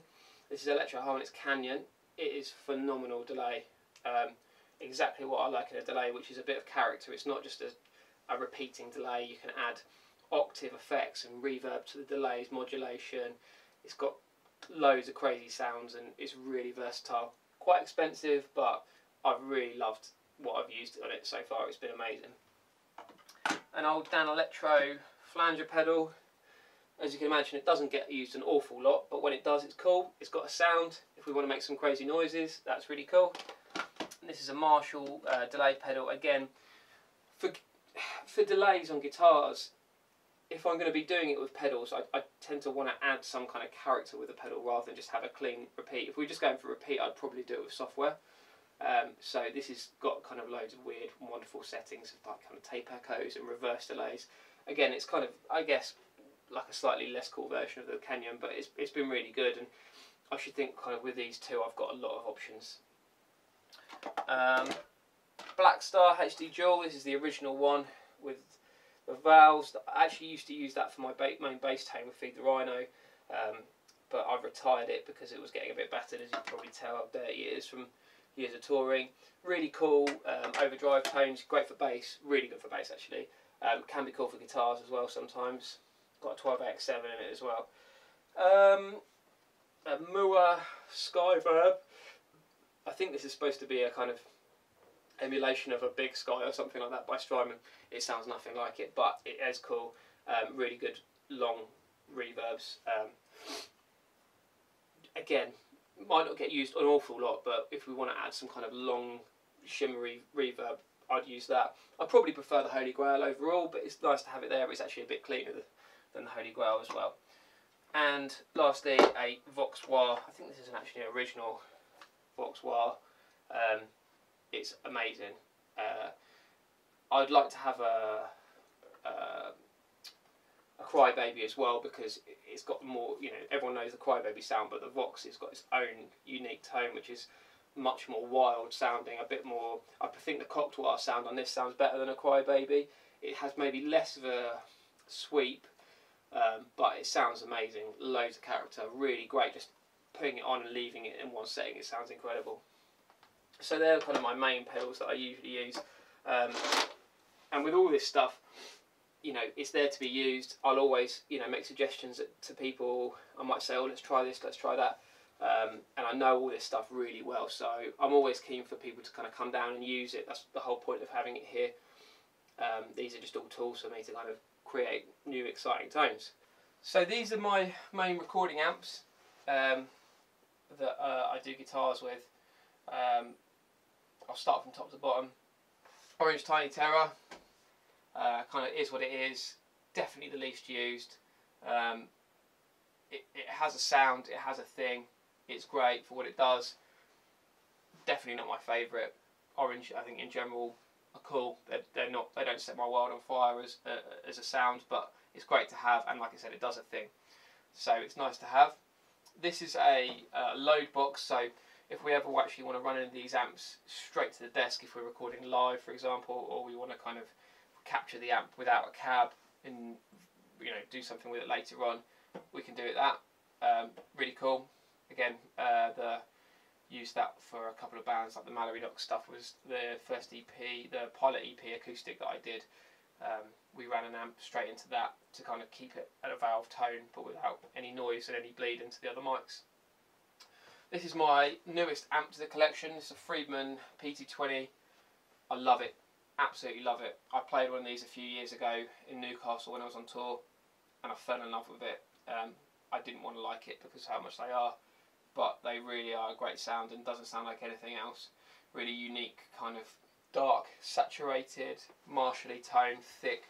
This is Electro Harmonix Canyon. It is phenomenal delay. Exactly what I like in a delay, which is a bit of character. It's not just a repeating delay. You can add octave effects and reverb to the delays, modulation. It's got loads of crazy sounds and it's really versatile. Quite expensive, but I've really loved what I've used on it so far. It's been amazing. An old Dan Electro flanger pedal. As you can imagine, it doesn't get used an awful lot, but when it does, it's cool. It's got a sound. If we want to make some crazy noises, that's really cool. And this is a Marshall delay pedal. Again, for delays on guitars, if I'm going to be doing it with pedals, I tend to want to add some kind of character with the pedal rather than just have a clean repeat. If we're just going for repeat, I'd probably do it with software. So this has got kind of loads of weird, wonderful settings, like kind of tape echoes and reverse delays. Again, it's kind of, I guess, like a slightly less cool version of the Canyon, but it's been really good, and I should think kind of with these two I've got a lot of options. Black Star HD Dual, this is the original one with the valves. I actually used to use that for my main bass tone with Feed the Rhino, but I've retired it because it was getting a bit battered, as you can probably tell how dirty it is from years of touring. Really cool overdrive tones, great for bass, really good for bass actually. Can be cool for guitars as well sometimes. Got a 12AX7 in it as well. A Mua Skyverb. I think this is supposed to be a kind of emulation of a Big Sky or something like that by Strymon. It sounds nothing like it, but it is cool. Really good long reverbs. Again, might not get used an awful lot, but if we want to add some kind of long shimmery reverb, I'd use that. I probably prefer the Holy Grail overall, but it's nice to have it there. It's actually a bit cleaner than the Holy Grail as well. And lastly, a Vox Wah. I think this is actually an original Vox Wah. It's amazing. I'd like to have a Crybaby as well, because it's got more, you know, everyone knows the Crybaby sound, but the Vox has got its own unique tone, which is much more wild sounding, a bit more. I think the Cocktail sound on this sounds better than a Crybaby. It has maybe less of a sweep, but it sounds amazing. Loads of character, really great. Just putting it on and leaving it in one setting, it sounds incredible. So they're kind of my main pedals that I usually use. And with all this stuff, you know, it's there to be used. I'll always, you know, make suggestions to people. I might say, oh, let's try this, let's try that. And I know all this stuff really well, so I'm always keen for people to kind of come down and use it. That's the whole point of having it here. These are just all tools for me to kind of create new exciting tones. So these are my main recording amps that I do guitars with. I'll start from top to bottom. Orange Tiny Terror, kind of is what it is. Definitely the least used. It has a sound, it has a thing. It's great for what it does. Definitely not my favourite. Orange, I think in general, are cool. They don't set my world on fire as a sound, but it's great to have, and like I said, it does a thing. So it's nice to have. This is a load box, so if we ever actually want to run in these amps straight to the desk, if we're recording live, for example, or we want to kind of capture the amp without a cab and, you know, do something with it later on, we can do it that. Really cool. Again, used that for a couple of bands, like the Mallory Knox stuff was the first EP, the pilot EP acoustic that I did. We ran an amp straight into that to kind of keep it at a valve tone, but without any noise and any bleed into the other mics. This is my newest amp to the collection. It's a Friedman PT20. I love it, absolutely love it. I played one of these a few years ago in Newcastle when I was on tour, and I fell in love with it. I didn't want to like it because of how much they are, but they really are a great sound and doesn't sound like anything else. Really unique, kind of dark, saturated, martially toned, thick.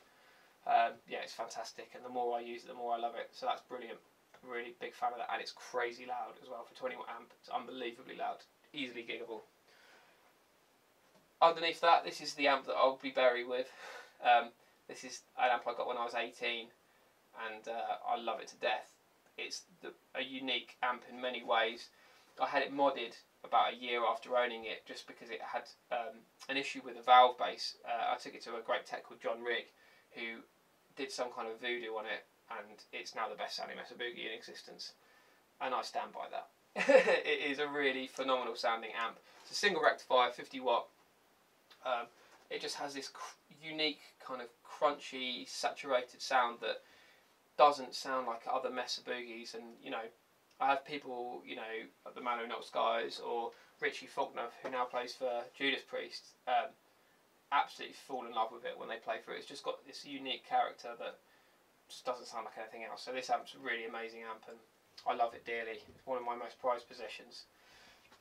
Yeah, it's fantastic, and the more I use it, the more I love it. So that's brilliant. Really big fan of that, and it's crazy loud as well for 20 watt amp. It's unbelievably loud, easily giggable. Underneath that, this is the amp that I'll be buried with. This is an amp I got when I was 18, and I love it to death. It's a unique amp in many ways. I had it modded about a year after owning it, just because it had an issue with a valve base. I took it to a great tech called John Rigg, who did some kind of voodoo on it, and it's now the best sounding Mesa Boogie in existence, and I stand by that. It is a really phenomenal sounding amp. It's a single rectifier, 50 watt. It just has this unique kind of crunchy, saturated sound that doesn't sound like other Mesa Boogies. And you know, I have people, you know, like the Mallory Knox guys or Richie Faulkner, who now plays for Judas Priest, absolutely fall in love with it when they play for it. It's just got this unique character that just doesn't sound like anything else. So this amp's a really amazing amp, and I love it dearly. It's one of my most prized possessions.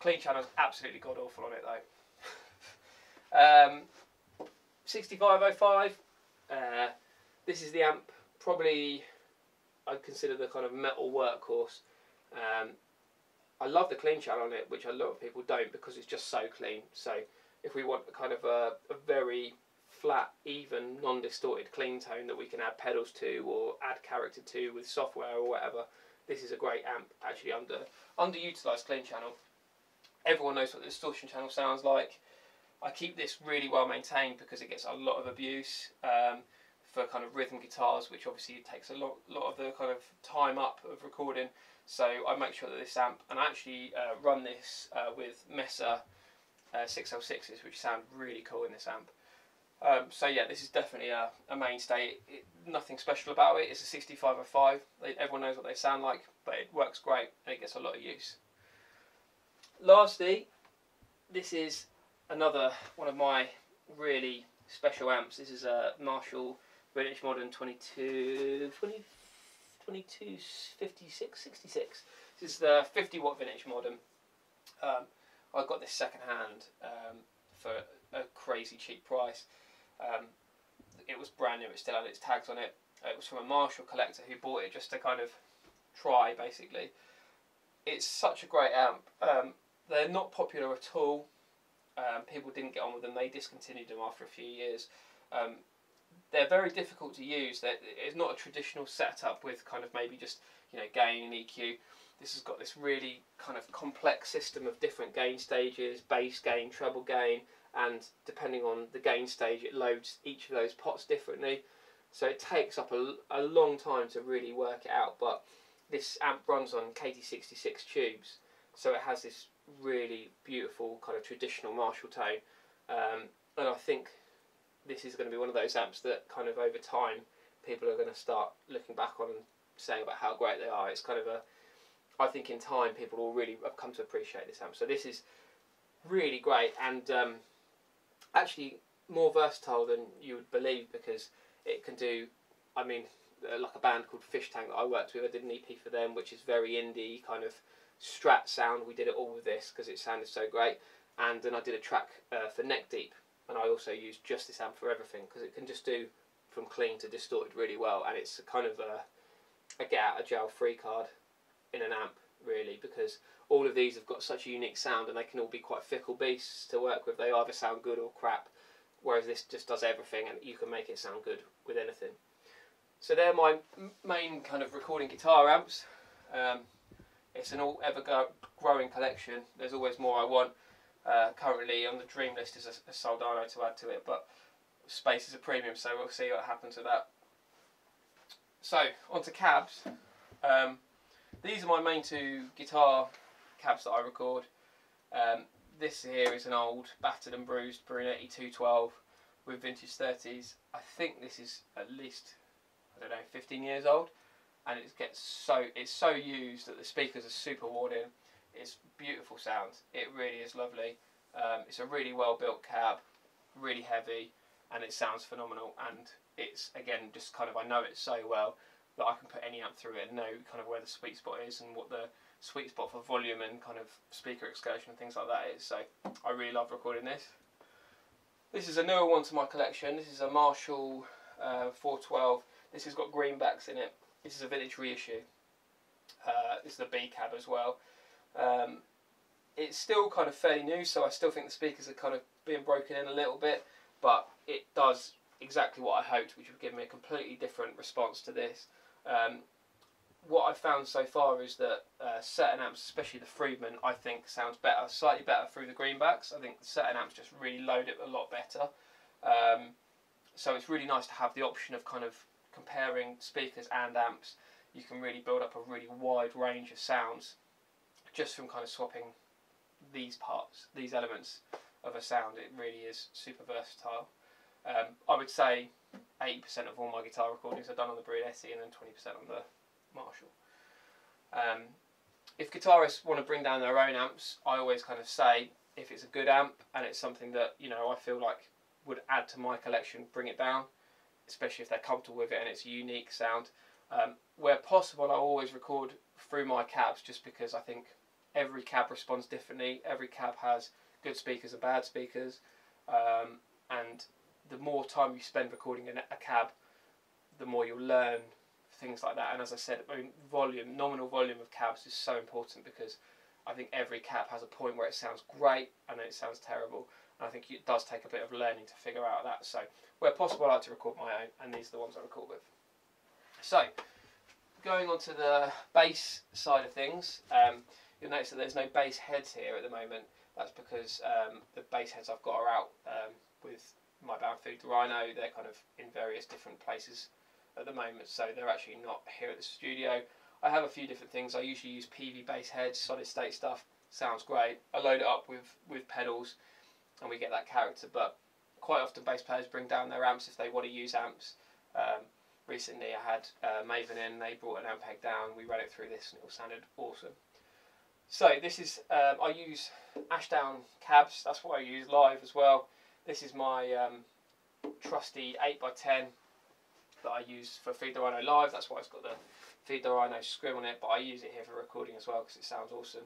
Clean channel's absolutely god awful on it though. 6505. This is the amp, probably I'd consider the kind of metal workhorse. I love the clean channel on it, which a lot of people don't, because it's just so clean. So if we want kind of a very flat, even, non-distorted clean tone that we can add pedals to or add character to with software or whatever, this is a great amp. Actually underutilized clean channel. Everyone knows what the distortion channel sounds like. I keep this really well maintained because it gets a lot of abuse for kind of rhythm guitars, which obviously takes a lot of the kind of time up of recording. So I make sure that this amp, and I actually run this with Mesa 6L6s, which sound really cool in this amp. So yeah, this is definitely a mainstay. Nothing special about it. It's a 6505. Everyone knows what they sound like, but it works great and it gets a lot of use. Lastly, this is another one of my really special amps. This is a Marshall Vintage Modern 2256, 66. This is the 50 watt Vintage Modern. I got this second hand for a crazy cheap price. It was brand new, it still had its tags on it. It was from a Marshall collector who bought it just to kind of try, basically. It's such a great amp. They're not popular at all. People didn't get on with them. They discontinued them after a few years. They're very difficult to use. It's not a traditional setup with kind of maybe just, you know, gain and EQ. This has got this really kind of complex system of different gain stages, bass gain, treble gain, and depending on the gain stage it loads each of those pots differently. So it takes up a long time to really work it out, but this amp runs on KT66 tubes, so it has this really beautiful kind of traditional Marshall tone, and I think this is going to be one of those amps that kind of over time people are going to start looking back on and saying about how great they are. It's kind of I think in time people will really have come to appreciate this amp. So this is really great, and actually more versatile than you would believe, because it can do, I mean, like a band called Fish Tank that I worked with, I did an EP for them, which is very indie, kind of Strat sound. We did it all with this because it sounded so great. And then I did a track for Neck Deep, and I also used just this amp for everything, because it can just do from clean to distorted really well, and it's kind of a get out of jail free card in an amp, really, because all of these have got such a unique sound, and they can all be quite fickle beasts to work with. They either sound good or crap, whereas this just does everything, and you can make it sound good with anything. So they're my main kind of recording guitar amps. It's an all ever growing collection. There's always more I want. Currently on the dream list is a Soldano to add to it, but space is a premium, so we'll see what happens with that. So onto cabs. These are my main two guitar cabs that I record. This here is an old battered and bruised Brunetti 212 with vintage 30s. I think this is at least, I don't know, 15 years old, and it's so used that the speakers are super worn in. It's beautiful sound. It really is lovely. It's a really well built cab, really heavy, and it sounds phenomenal. And it's, again, just kind of, I know it so well that I can put any amp through it and know kind of where the sweet spot is and what the sweet spot for volume and kind of speaker excursion and things like that is. So I really love recording this. This is a newer one to my collection. This is a Marshall 412. This has got greenbacks in it. This is a vintage reissue. This is a B cab as well. It's still kind of fairly new, so I still think the speakers are kind of being broken in a little bit, but it does exactly what I hoped, which would give me a completely different response to this. What I've found so far is that certain amps, especially the Friedman, I think sounds better, slightly better through the greenbacks. I think certain amps just really load it a lot better. So it's really nice to have the option of kind of comparing speakers and amps. You can really build up a really wide range of sounds just from kind of swapping these parts, these elements of a sound. It really is super versatile. I would say 80% of all my guitar recordings are done on the Brunetti and then 20% on the Marshall. If guitarists want to bring down their own amps, I always kind of say, if it's a good amp and it's something that, you know, I feel like would add to my collection, bring it down, especially if they're comfortable with it and it's a unique sound. Where possible, I always record through my cabs, just because I think every cab responds differently. Every cab has good speakers and bad speakers, and the more time you spend recording a cab, the more you'll learn things like that. And as I said, I mean, volume, nominal volume of cabs is so important, because I think every cab has a point where it sounds great and then it sounds terrible. And I think it does take a bit of learning to figure out that. So where possible, I like to record my own, and these are the ones I record with. So going on to the bass side of things, you'll notice that there's no bass heads here at the moment. That's because the bass heads I've got are out with my band Rhino. They're kind of in various different places at the moment, so they're actually not here at the studio. I have a few different things. I usually use PV bass heads, solid state stuff. Sounds great. I load it up with pedals and we get that character, but quite often bass players bring down their amps if they want to use amps. Recently I had Maven in, they brought an amp head down, we ran it through this and it all sounded awesome. So this is, I use Ashdown cabs, that's what I use live as well. This is my trusty 8x10 that I use for Feed the Rhino live. That's why it's got the Feed the Rhino scrim on it, but I use it here for recording as well because it sounds awesome.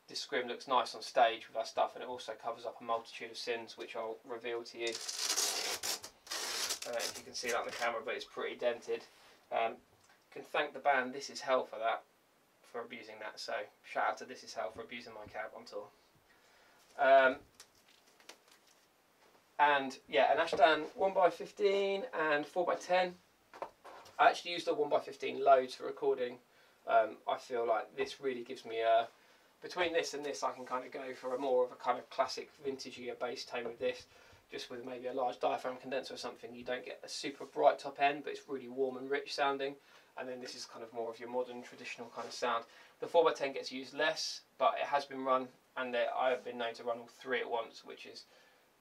This scrim looks nice on stage with that stuff, and it also covers up a multitude of sins, which I'll reveal to you. If you can see that on the camera, but it's pretty dented. Can thank the band This Is Hell for that, for abusing that. So shout out to This Is Hell for abusing my cab on tour. And yeah, an Ashdown 1x15 and 4x10. I actually used the 1x15 loads for recording I feel like this really gives me a, between this and this I can kind of go for a more of a kind of classic vintagey bass tone with this, just with maybe a large diaphragm condenser or something. You don't get a super bright top end, but it's really warm and rich sounding, and then this is kind of more of your modern traditional kind of sound. The 4x10 gets used less, but it has been run, and I have been known to run all three at once, which is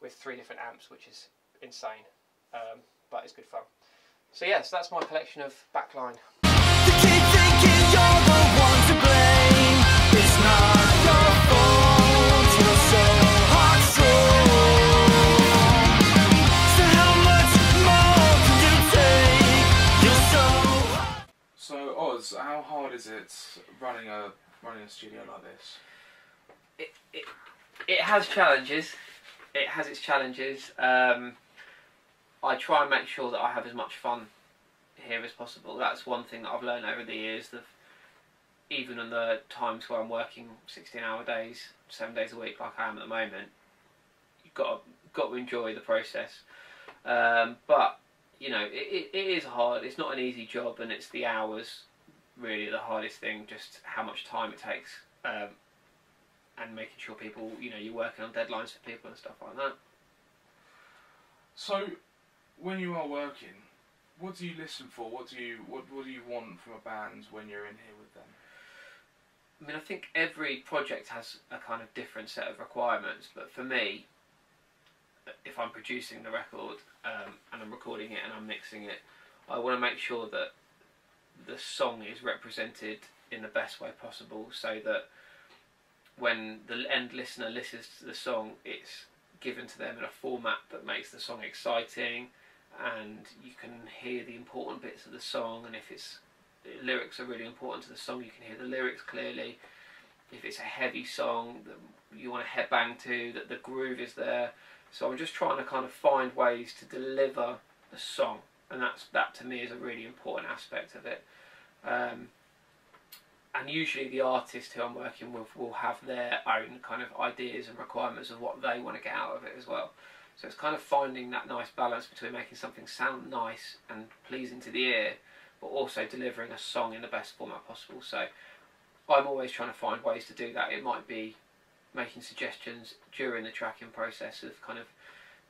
with 3 different amps, which is insane, but it's good fun. So yes, that's my collection of backline. You keep thinking you're the one to blame. It's not your fault. You're so heartstrong. So how much more can you take? You're so. So Oz, how hard is it running a studio like this? It has challenges. It has its challenges. I try and make sure that I have as much fun here as possible. That's one thing that I've learned over the years, that even in the times where I'm working 16-hour days, 7 days a week like I am at the moment, you've got to enjoy the process. But you know, it is hard. It's not an easy job, and it's the hours really the hardest thing, just how much time it takes, and making sure people, you know, you're working on deadlines for people and stuff like that. So when you are working, what do you listen for? What do you want from a band when you're in here with them? I mean, I think every project has a kind of different set of requirements, but for me, if I'm producing the record and I'm recording it and I'm mixing it, I want to make sure that the song is represented in the best way possible, so that when the end listener listens to the song, it's given to them in a format that makes the song exciting, and you can hear the important bits of the song, and if it's the lyrics are really important to the song, you can hear the lyrics clearly. If it's a heavy song that you want to headbang to, that the groove is there. So I'm just trying to kind of find ways to deliver the song, and that to me is a really important aspect of it. And usually the artist who I'm working with will have their own kind of ideas and requirements of what they want to get out of it as well. So it's kind of finding that nice balance between making something sound nice and pleasing to the ear, but also delivering a song in the best format possible. So I'm always trying to find ways to do that. It might be making suggestions during the tracking process of kind of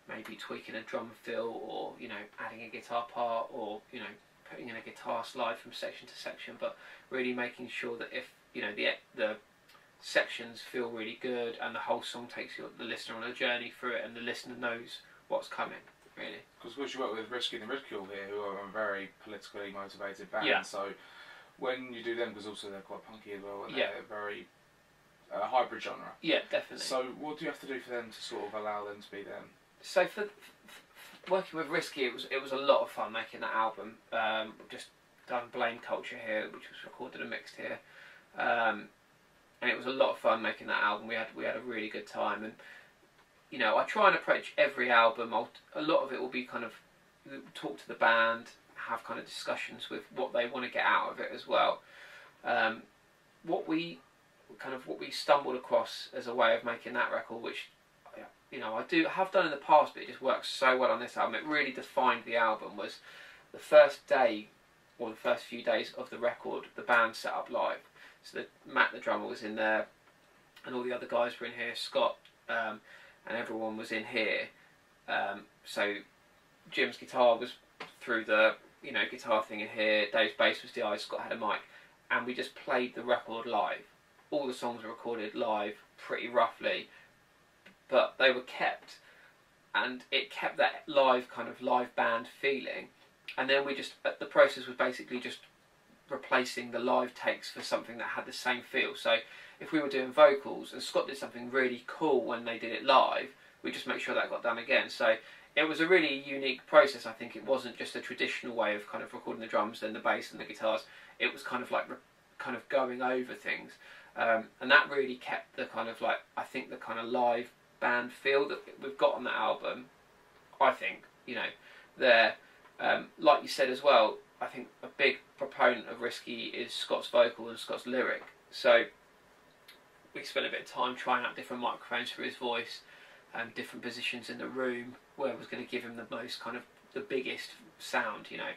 maybe tweaking a drum fill, or, you know, adding a guitar part, or, you know, putting in a guitar slide from section to section, but really making sure that if, you know, the sections feel really good and the whole song takes the listener on a journey through it, and the listener knows what's coming, really. Because of course you work with Risky and the Ridicule here, who are a very politically motivated band, yeah. So when you do them, because also they're quite punky as well, and yeah. they're very hybrid genre. Yeah, definitely. So what do you have to do for them to sort of allow them to be them? So for working with Risky, it was a lot of fun making that album. We've just done Blame Culture here, which was recorded and mixed here, and it was a lot of fun making that album. We had a really good time, and you know, I try and approach every album. A lot of it will be kind of talk to the band, have kind of discussions with what they want to get out of it as well. What we stumbled across as a way of making that record, which, you know, I have done in the past, but it just works so well on this album. It really defined the album. Was the first day, or the first few days of the record, the band set up live. So Matt, the drummer, was in there, and all the other guys were in here. Scott, and everyone was in here. So Jim's guitar was through the, you know, guitar thing in here. Dave's bass was DI. Scott had a mic, and we just played the record live. All the songs were recorded live, pretty roughly, but they were kept, and it kept that live band feeling. And then the process was basically just replacing the live takes for something that had the same feel. So if we were doing vocals and Scott did something really cool when they did it live, we just make sure that got done again. So it was a really unique process. I think it wasn't just a traditional way of kind of recording the drums, then the bass and the guitars. It was kind of like kind of going over things, and that really kept the kind of like, I think, the kind of live band feel that we've got on that album. I think, you know, there, like you said as well, I think a big proponent of Risky is Scott's vocal and Scott's lyric. So we spent a bit of time trying out different microphones for his voice and different positions in the room where it was going to give him the most kind of the biggest sound, you know.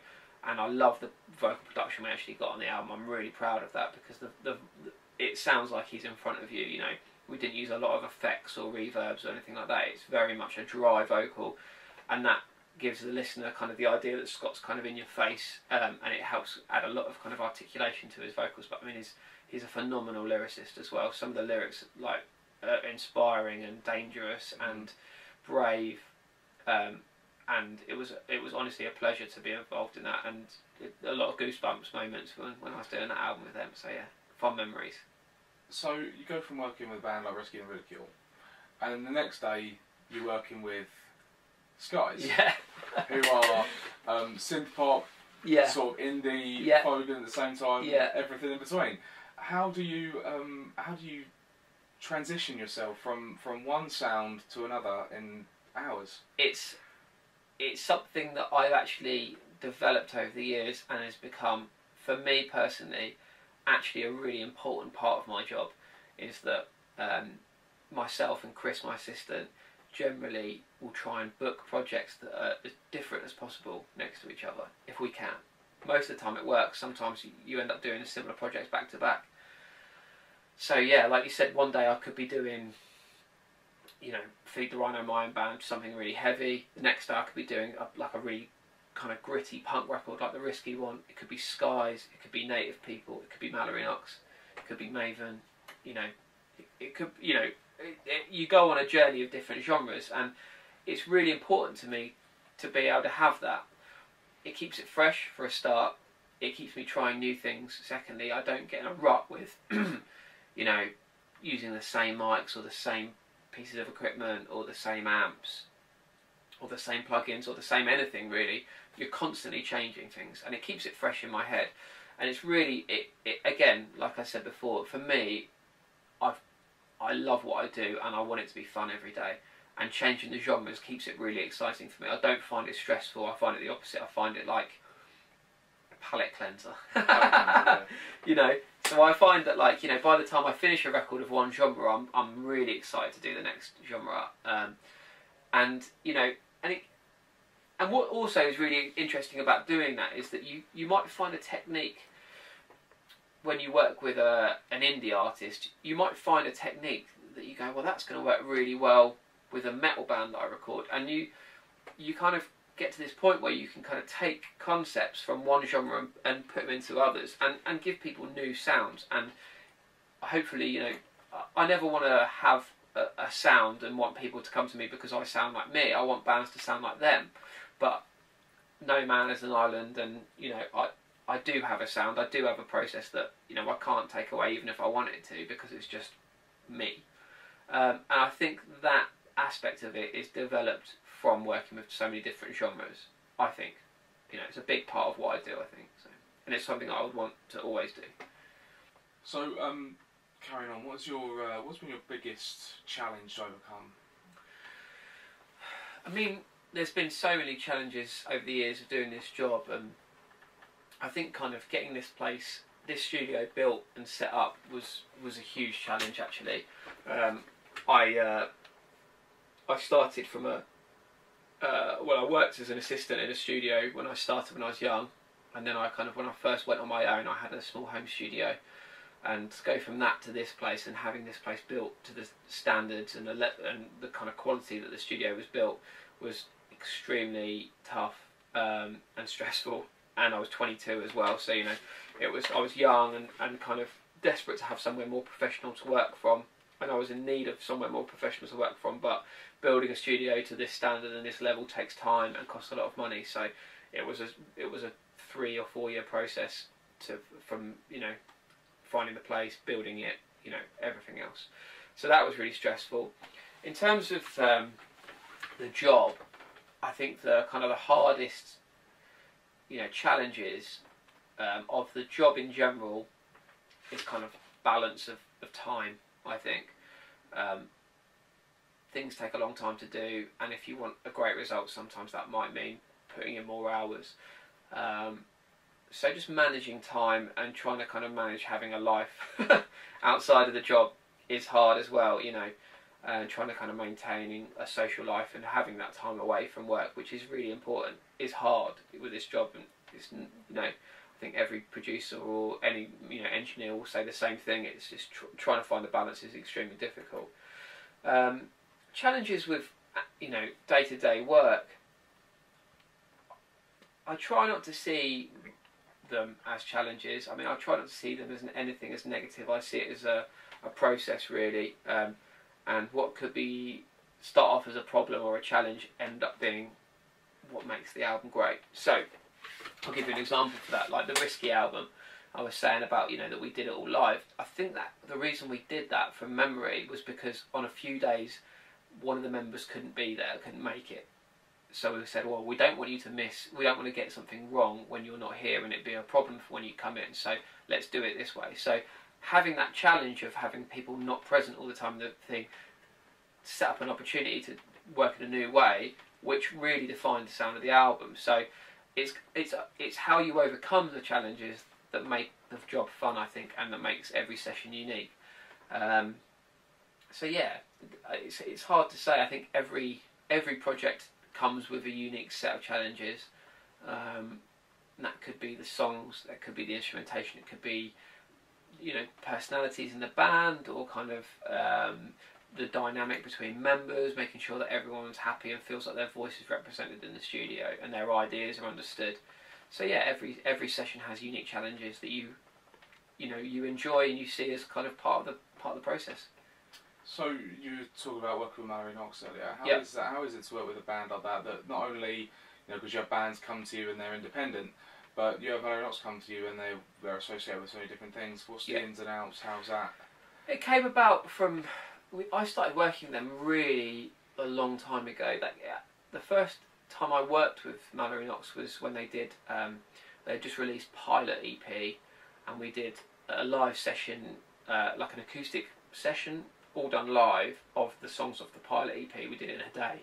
and I love the vocal production we actually got on the album. I'm really proud of that because it sounds like he's in front of you. You know, we didn't use a lot of effects or reverbs or anything like that. It's very much a dry vocal, and that gives the listener kind of the idea that Scott's kind of in your face, and it helps add a lot of kind of articulation to his vocals. But I mean, he's a phenomenal lyricist as well. Some of the lyrics like inspiring and dangerous and brave, and it was honestly a pleasure to be involved in that, and a lot of goosebumps moments when I was doing that album with them. So yeah, fond memories. So you go from working with a band like Rescue and Ridicule, and then the next day you're working with Skies, yeah, who are synth pop, yeah, sort of indie, yeah, folk at the same time, yeah, everything in between. How do you transition yourself from one sound to another in hours? It's something that I've actually developed over the years and has become, for me personally, actually a really important part of my job. Is that myself and Chris, my assistant, generally will try and book projects that are as different as possible next to each other if we can. Most of the time it works. Sometimes you end up doing similar projects back to back. So yeah, like you said, one day I could be doing, you know, Feed the Rhino, my own band, something really heavy. The next day I could be doing a really kind of gritty punk record like the Risky one. It could be Skies, it could be Native People, it could be Mallory Knox, it could be Maven. You know, it could, you know, you go on a journey of different genres, and it's really important to me to be able to have that. It keeps it fresh for a start. It keeps me trying new things. Secondly, I don't get in a rut with, you know, using the same mics or the same pieces of equipment or the same amps or the same plugins or the same anything really. You're constantly changing things, and it keeps it fresh in my head. And it's really, it again, like I said before, for me, I love what I do, and I want it to be fun every day. And changing the genres keeps it really exciting for me. I don't find it stressful. I find it the opposite. I find it like a palate cleanser. You know, so I find that, like, you know, by the time I finish a record of one genre, I'm really excited to do the next genre. And you know, and what also is really interesting about doing that is that you might find a technique. When you work with an indie artist, you might find a technique that you go, well, that's going to work really well with a metal band that I record. And you kind of get to this point where you can kind of take concepts from one genre and put them into others, and give people new sounds. And hopefully, you know, I never want to have a sound and want people to come to me because I sound like me. I want bands to sound like them. But no man is an island, and, you know, I do have a sound, I do have a process that, you know, I can't take away even if I wanted to, because it's just me. And I think that aspect of it is developed from working with so many different genres. I think, you know, it's a big part of what I do, I think. So, and it's something that I would want to always do. So, carrying on, what's been your biggest challenge to overcome? I mean, there's been so many challenges over the years of doing this job, and I think kind of getting this studio built and set up was a huge challenge actually. I started from I worked as an assistant in a studio when I started when I was young, and then when I first went on my own, I had a small home studio, and to go from that to this place and having this place built to the standards and the kind of quality that the studio was built was extremely tough and stressful. And I was 22 as well, so, you know, I was young and kind of desperate to have somewhere more professional to work from, and I was in need of somewhere more professional to work from. But building a studio to this standard and this level takes time and costs a lot of money. So it was a 3 or 4 year process from you know, finding the place, building it, you know, everything else. So that was really stressful. In terms of the job, I think the hardest, you know, challenges of the job in general is kind of balance of time, I think. Things take a long time to do, and if you want a great result, sometimes that might mean putting in more hours. So just managing time and trying to kind of manage having a life outside of the job is hard as well, you know, and trying to kind of maintaining a social life and having that time away from work, which is really important, is hard with this job, and It's, you know, I think every producer or any, you know, engineer will say the same thing. It's just trying to find the balance is extremely difficult. Challenges with, you know, day-to-day work, I try not to see them as challenges. I mean, I try not to see them as anything as negative. I see it as a process, really, and what could be start off as a problem or a challenge end up being what makes the album great. So I'll give you an example for that, like the Risky album I was saying about, you know, that we did it all live. I think that the reason we did that from memory was because on a few days one of the members couldn't be there, couldn't make it. So we said, well, we don't want you to miss, we don't want to get something wrong when you're not here and it be a problem for when you come in, so let's do it this way. So having that challenge of having people not present all the time, the thing, set up an opportunity to work in a new way, which really defined the sound of the album. So it's how you overcome the challenges that make the job fun, I think, and that makes every session unique. So yeah, it's hard to say. I think every project comes with a unique set of challenges. That could be the songs, that could be the instrumentation, it could be, you know, personalities in the band, or kind of the dynamic between members, making sure that everyone's happy and feels like their voice is represented in the studio and their ideas are understood. So yeah, every session has unique challenges that you know you enjoy and you see as kind of part of the process. So you were talking about working with Mallory Knox earlier. How is it to work with a band like that? That not only, you know, because you have bands come to you and they're independent, but you have Mallory Knox come to you and they're associated with so many different things. What's the ins and outs? How's that? It came about from, I started working with them really a long time ago. The first time I worked with Mallory Knox was when they did, they just released Pilot EP, and we did a live session, like an acoustic session, all done live, of the songs of the Pilot EP. We did it in a day.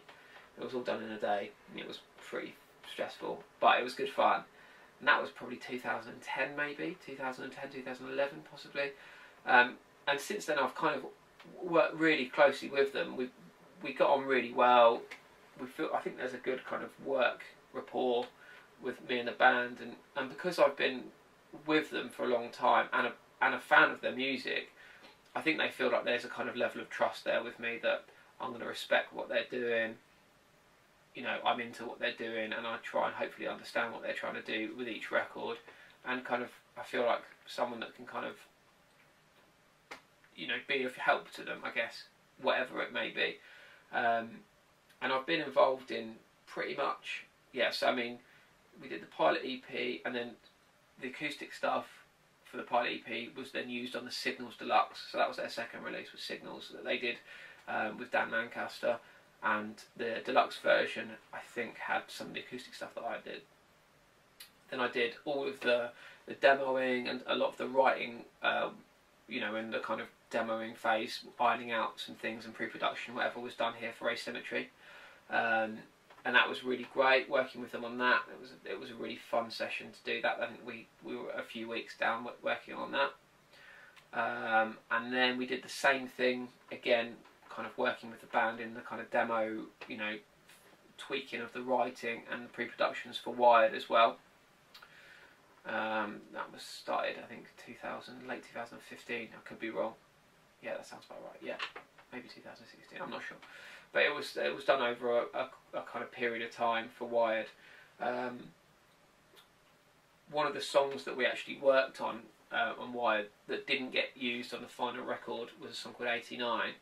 It was all done in a day, and it was pretty stressful, but it was good fun. And that was probably 2010 maybe, 2010, 2011 possibly. And since then I've kind of worked really closely with them. We got on really well. I think there's a good kind of work rapport with me and the band, and because I've been with them for a long time and a fan of their music, I think they feel like there's a kind of level of trust there with me, that I'm going to respect what they're doing. You know, I'm into what they're doing, and I try and hopefully understand what they're trying to do with each record, and kind of I feel like someone that can kind of, you know, be of help to them, I guess, whatever it may be. And I've been involved in pretty much, yes, I mean, we did the Pilot EP, and then the acoustic stuff for the Pilot EP was then used on the Signals Deluxe. So that was their second release, with Signals, that they did with Dan Lancaster. And the deluxe version, I think, had some of the acoustic stuff that I did. Then I did all of the demoing and a lot of the writing, you know, in the kind of demoing phase, ironing out some things and pre-production, whatever was done here for Asymmetry. And that was really great, working with them on that. It was a really fun session to do that. I think we were a few weeks down working on that. And then we did the same thing again, kind of working with the band in the kind of demo, you know, tweaking of the writing and the pre-productions for Wired as well. That was started, I think, late 2015. I could be wrong. Yeah, that sounds about right. Yeah, maybe 2016. I'm not sure, but it was done over a kind of period of time for Wired. One of the songs that we actually worked on Wired that didn't get used on the final record was a song called 89.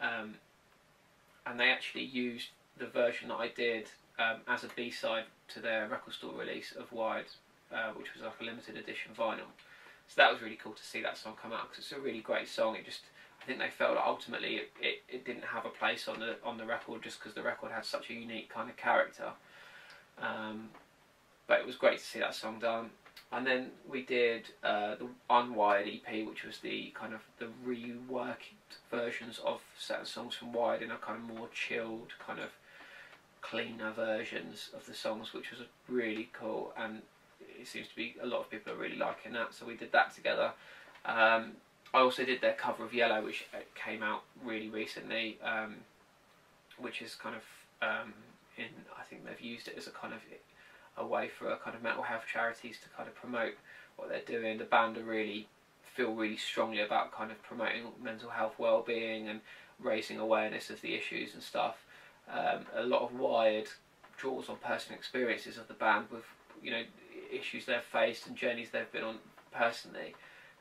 And they actually used the version that I did as a B-side to their record store release of Wired, which was like a limited edition vinyl. So that was really cool to see that song come out, because it's a really great song. I think they felt that ultimately it didn't have a place on the record, just because the record had such a unique kind of character. But it was great to see that song done. And then we did the Unwired EP, which was the kind of the reworked versions of certain songs from Wired in a kind of more chilled, kind of cleaner versions of the songs, which was really cool. And it seems to be a lot of people are really liking that, so we did that together. I also did their cover of Yellow, which came out really recently, which is kind of I think they've used it as a kind of away for kind of mental health charities to kind of promote what they're doing. The band are really feel really strongly about kind of promoting mental health well-being and raising awareness of the issues and stuff. A lot of Wired draws on personal experiences of the band with, you know, issues they've faced and journeys they've been on personally,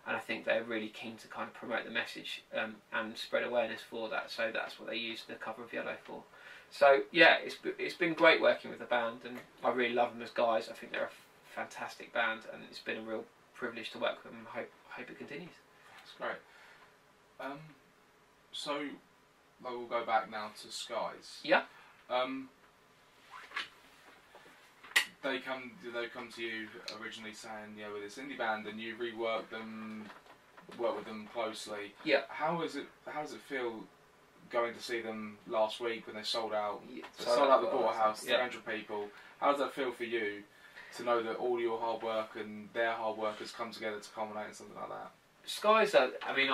and I think they're really keen to kind of promote the message and spread awareness for that. So that's what they used the cover of Yellow for. So yeah, it's been great working with the band, and I really love them as guys. I think they're a fantastic band, and it's been a real privilege to work with them. I hope it continues. That's great. So we'll go back now to Skies. Yeah. Did they come to you originally saying, yeah, we're this indie band, and you reworked them, worked with them closely? Yeah. How does it feel going to see them last week when they sold out? Yeah, sold out the Porterhouse, yeah. 300 people. How does that feel for you to know that all your hard work and their hard work has come together to culminate in something like that? Skies are, I mean,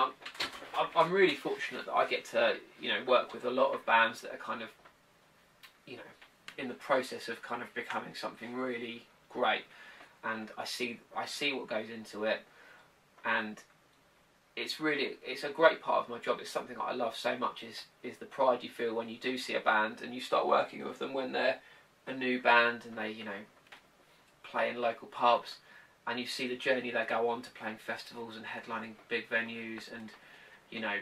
I'm really fortunate that I get to, you know, work with a lot of bands that are kind of, you know, in the process of kind of becoming something really great, and I see what goes into it, and it's a great part of my job. It's something that I love so much, is the pride you feel when you do see a band and you start working with them when they're a new band and they, you know, play in local pubs, and you see the journey they go on to playing festivals and headlining big venues and, you know,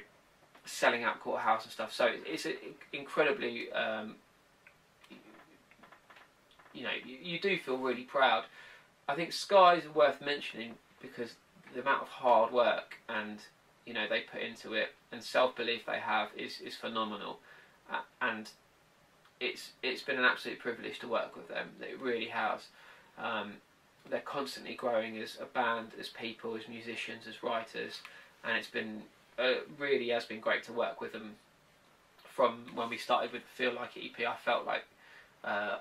selling out Courthouse and stuff. So it's incredibly, you know, you do feel really proud. I think Skies are worth mentioning because the amount of hard work and, you know, they put into it and self-belief they have is phenomenal, and it's been an absolute privilege to work with them. It really has. They're constantly growing as a band, as people, as musicians, as writers, and it's been really has been great to work with them. From when we started with the Feel Like It EP, I felt like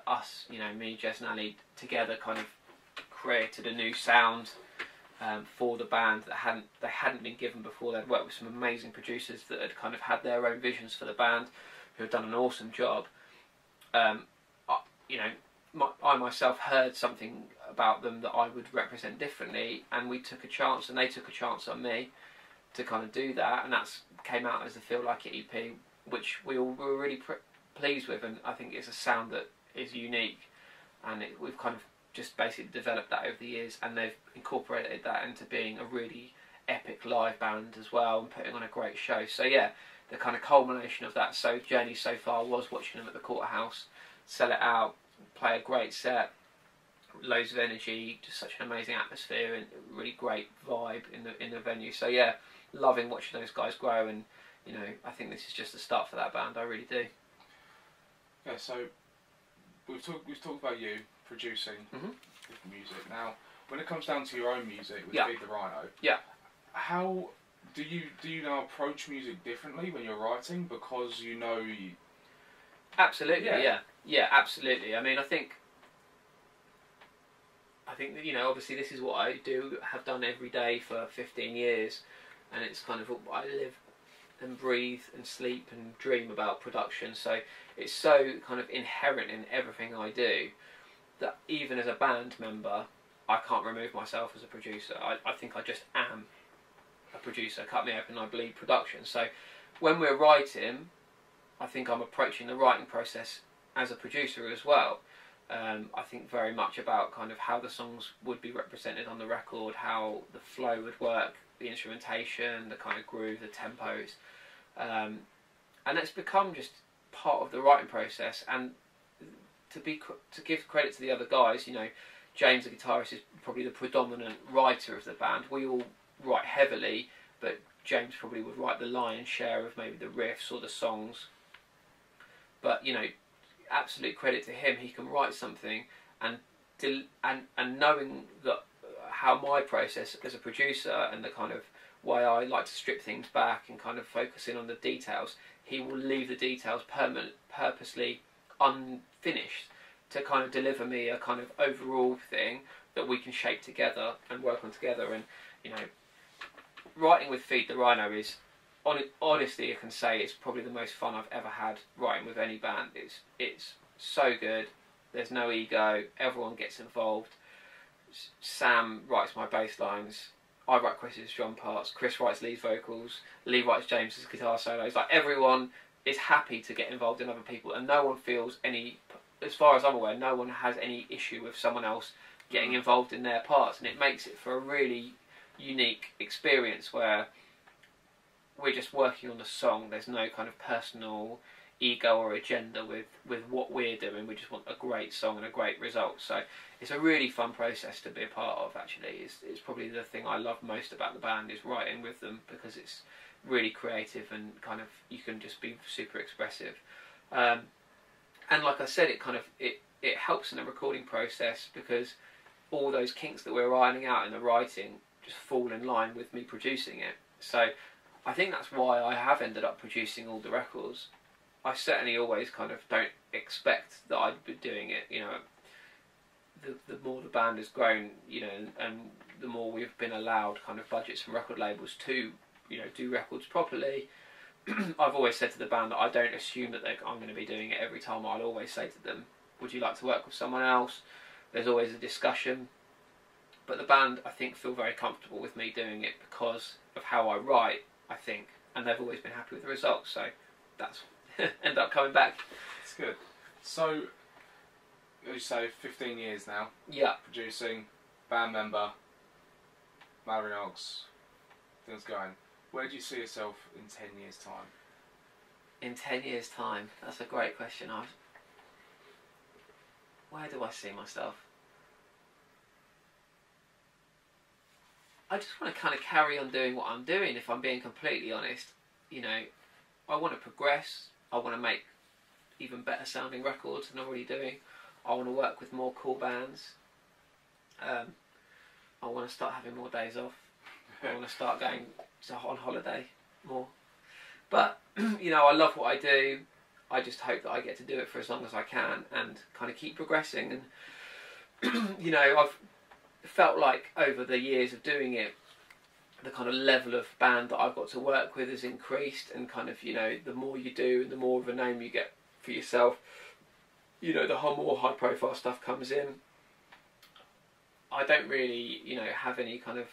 us, you know, me, Jez and Ali together kind of created a new sound for the band that they hadn't been given before. They'd worked with some amazing producers that had kind of had their own visions for the band, who had done an awesome job. You know, I myself heard something about them that I would represent differently, and we took a chance, and they took a chance on me to kind of do that, and that's came out as the Feel Like It EP, which we all were really pleased with, and I think it's a sound that is unique, and we've kind of just basically developed that over the years, and they've incorporated that into being a really epic live band as well, and putting on a great show. So yeah, the kind of culmination of that journey so far was watching them at the Courthouse, sell it out, play a great set, loads of energy, just such an amazing atmosphere and really great vibe in the venue. So yeah, loving watching those guys grow, and you know, I think this is just the start for that band. I really do. Yeah, so we've talked about you producing different music. Now, when it comes down to your own music with Feed the Rhino, how do you now approach music differently when you're writing, because you know Absolutely, yeah, absolutely. I mean, I think that, you know, obviously this is what I have done every day for 15 years, and it's kind of what I live and breathe and sleep and dream about production. So it's so kind of inherent in everything I do that even as a band member, I can't remove myself as a producer. I think I just am a producer. Cut me open, I bleed production. So when we're writing, I think I'm approaching the writing process as a producer as well. I think very much about kind of how the songs would be represented on the record, how the flow would work, the instrumentation, the kind of groove, the tempos, and it's become just part of the writing process. And to give credit to the other guys, you know, James, the guitarist, is probably the predominant writer of the band. We all write heavily, but James probably would write the lion's share of maybe the riffs or the songs. But, you know, absolute credit to him. He can write something, and knowing that how my process as a producer and the kind of way I like to strip things back and kind of focus in on the details, he will leave the details purposely unfinished to kind of deliver me a kind of overall thing that we can shape together and work on together. And, you know, writing with Feed the Rhino is, honestly, I can say it's probably the most fun I've ever had writing with any band. It's so good. There's no ego. Everyone gets involved. Sam writes my bass lines. I write Chris's drum parts. Chris writes lead vocals. Lee writes James's guitar solos. Like, everyone is happy to get involved in other people, and no one feels any, as far as I'm aware, no one has any issue with someone else getting involved in their parts, and it makes it for a really unique experience where we're just working on the song. There's no kind of personal ego or agenda with what we're doing. We just want a great song and a great result. So it's a really fun process to be a part of, actually. It's probably the thing I love most about the band, is writing with them, because it's really creative and kind of, you can just be super expressive. And like I said, it helps in the recording process, because all those kinks that we're ironing out in the writing just fall in line with me producing it. So I think that's why I have ended up producing all the records. I certainly always kind of don't expect that I'd be doing it, you know. The more the band has grown, you know, and the more we've been allowed kind of budgets from record labels to, you know, do records properly, I've always said to the band that I don't assume that I'm going to be doing it every time. I'll always say to them, would you like to work with someone else? There's always a discussion. But the band, I think, feel very comfortable with me doing it because of how I write, I think, and they've always been happy with the results, so that's end up coming back. It's good. So, as you say, 15 years now. Yeah. Producing, band member, Mallory Knox, things going. Where do you see yourself in 10 years' time? In 10 years' time? That's a great question. Where do I see myself? I just want to kind of carry on doing what I'm doing, if I'm being completely honest. You know, I want to progress. I want to make even better sounding records than I'm already doing. I want to work with more cool bands. I want to start having more days off. I want to start going on holiday more. But, you know, I love what I do. I just hope that I get to do it for as long as I can and kind of keep progressing. And, you know, I've felt like over the years of doing it, the kind of level of band that I've got to work with has increased, and kind of, you know, the more you do and the more of a name you get for yourself, you know, the more high profile stuff comes in. I don't really, you know, have any kind of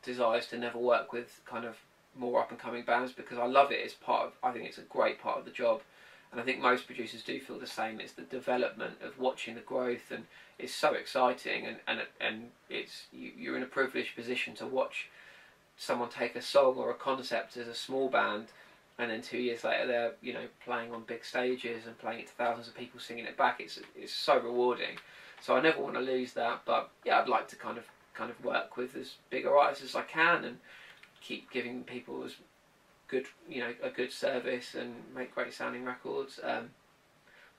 desires to never work with kind of more up and coming bands, because I love it. It's part of, I think it's a great part of the job, and I think most producers do feel the same. It's the development of watching the growth, and it's so exciting, and it's you're in a privileged position to watch someone take a song or a concept as a small band, and then 2 years later they're, you know, playing on big stages and playing it to thousands of people singing it back. It's so rewarding. So I never want to lose that. But yeah, I'd like to kind of work with as bigger artists as I can and keep giving people as good, you know, a good service and make great sounding records.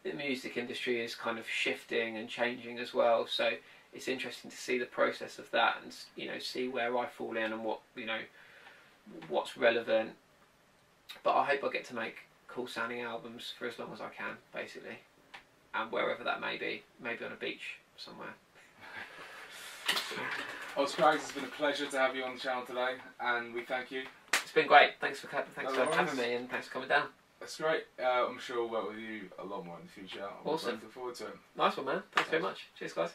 The music industry is kind of shifting and changing as well, so it's interesting to see the process of that, and, you know, see where I fall in and what, you know, what's relevant. But I hope I get to make cool sounding albums for as long as I can, basically, and wherever that may be, maybe on a beach somewhere. Oz Craggs, it's been a pleasure to have you on the channel today, and we thank you. It's been great. Thanks for having me, and thanks for coming down. That's great. I'm sure we'll work with you a lot more in the future. I'm awesome. looking forward to it. Nice one, man. Thanks very much. Cheers, guys.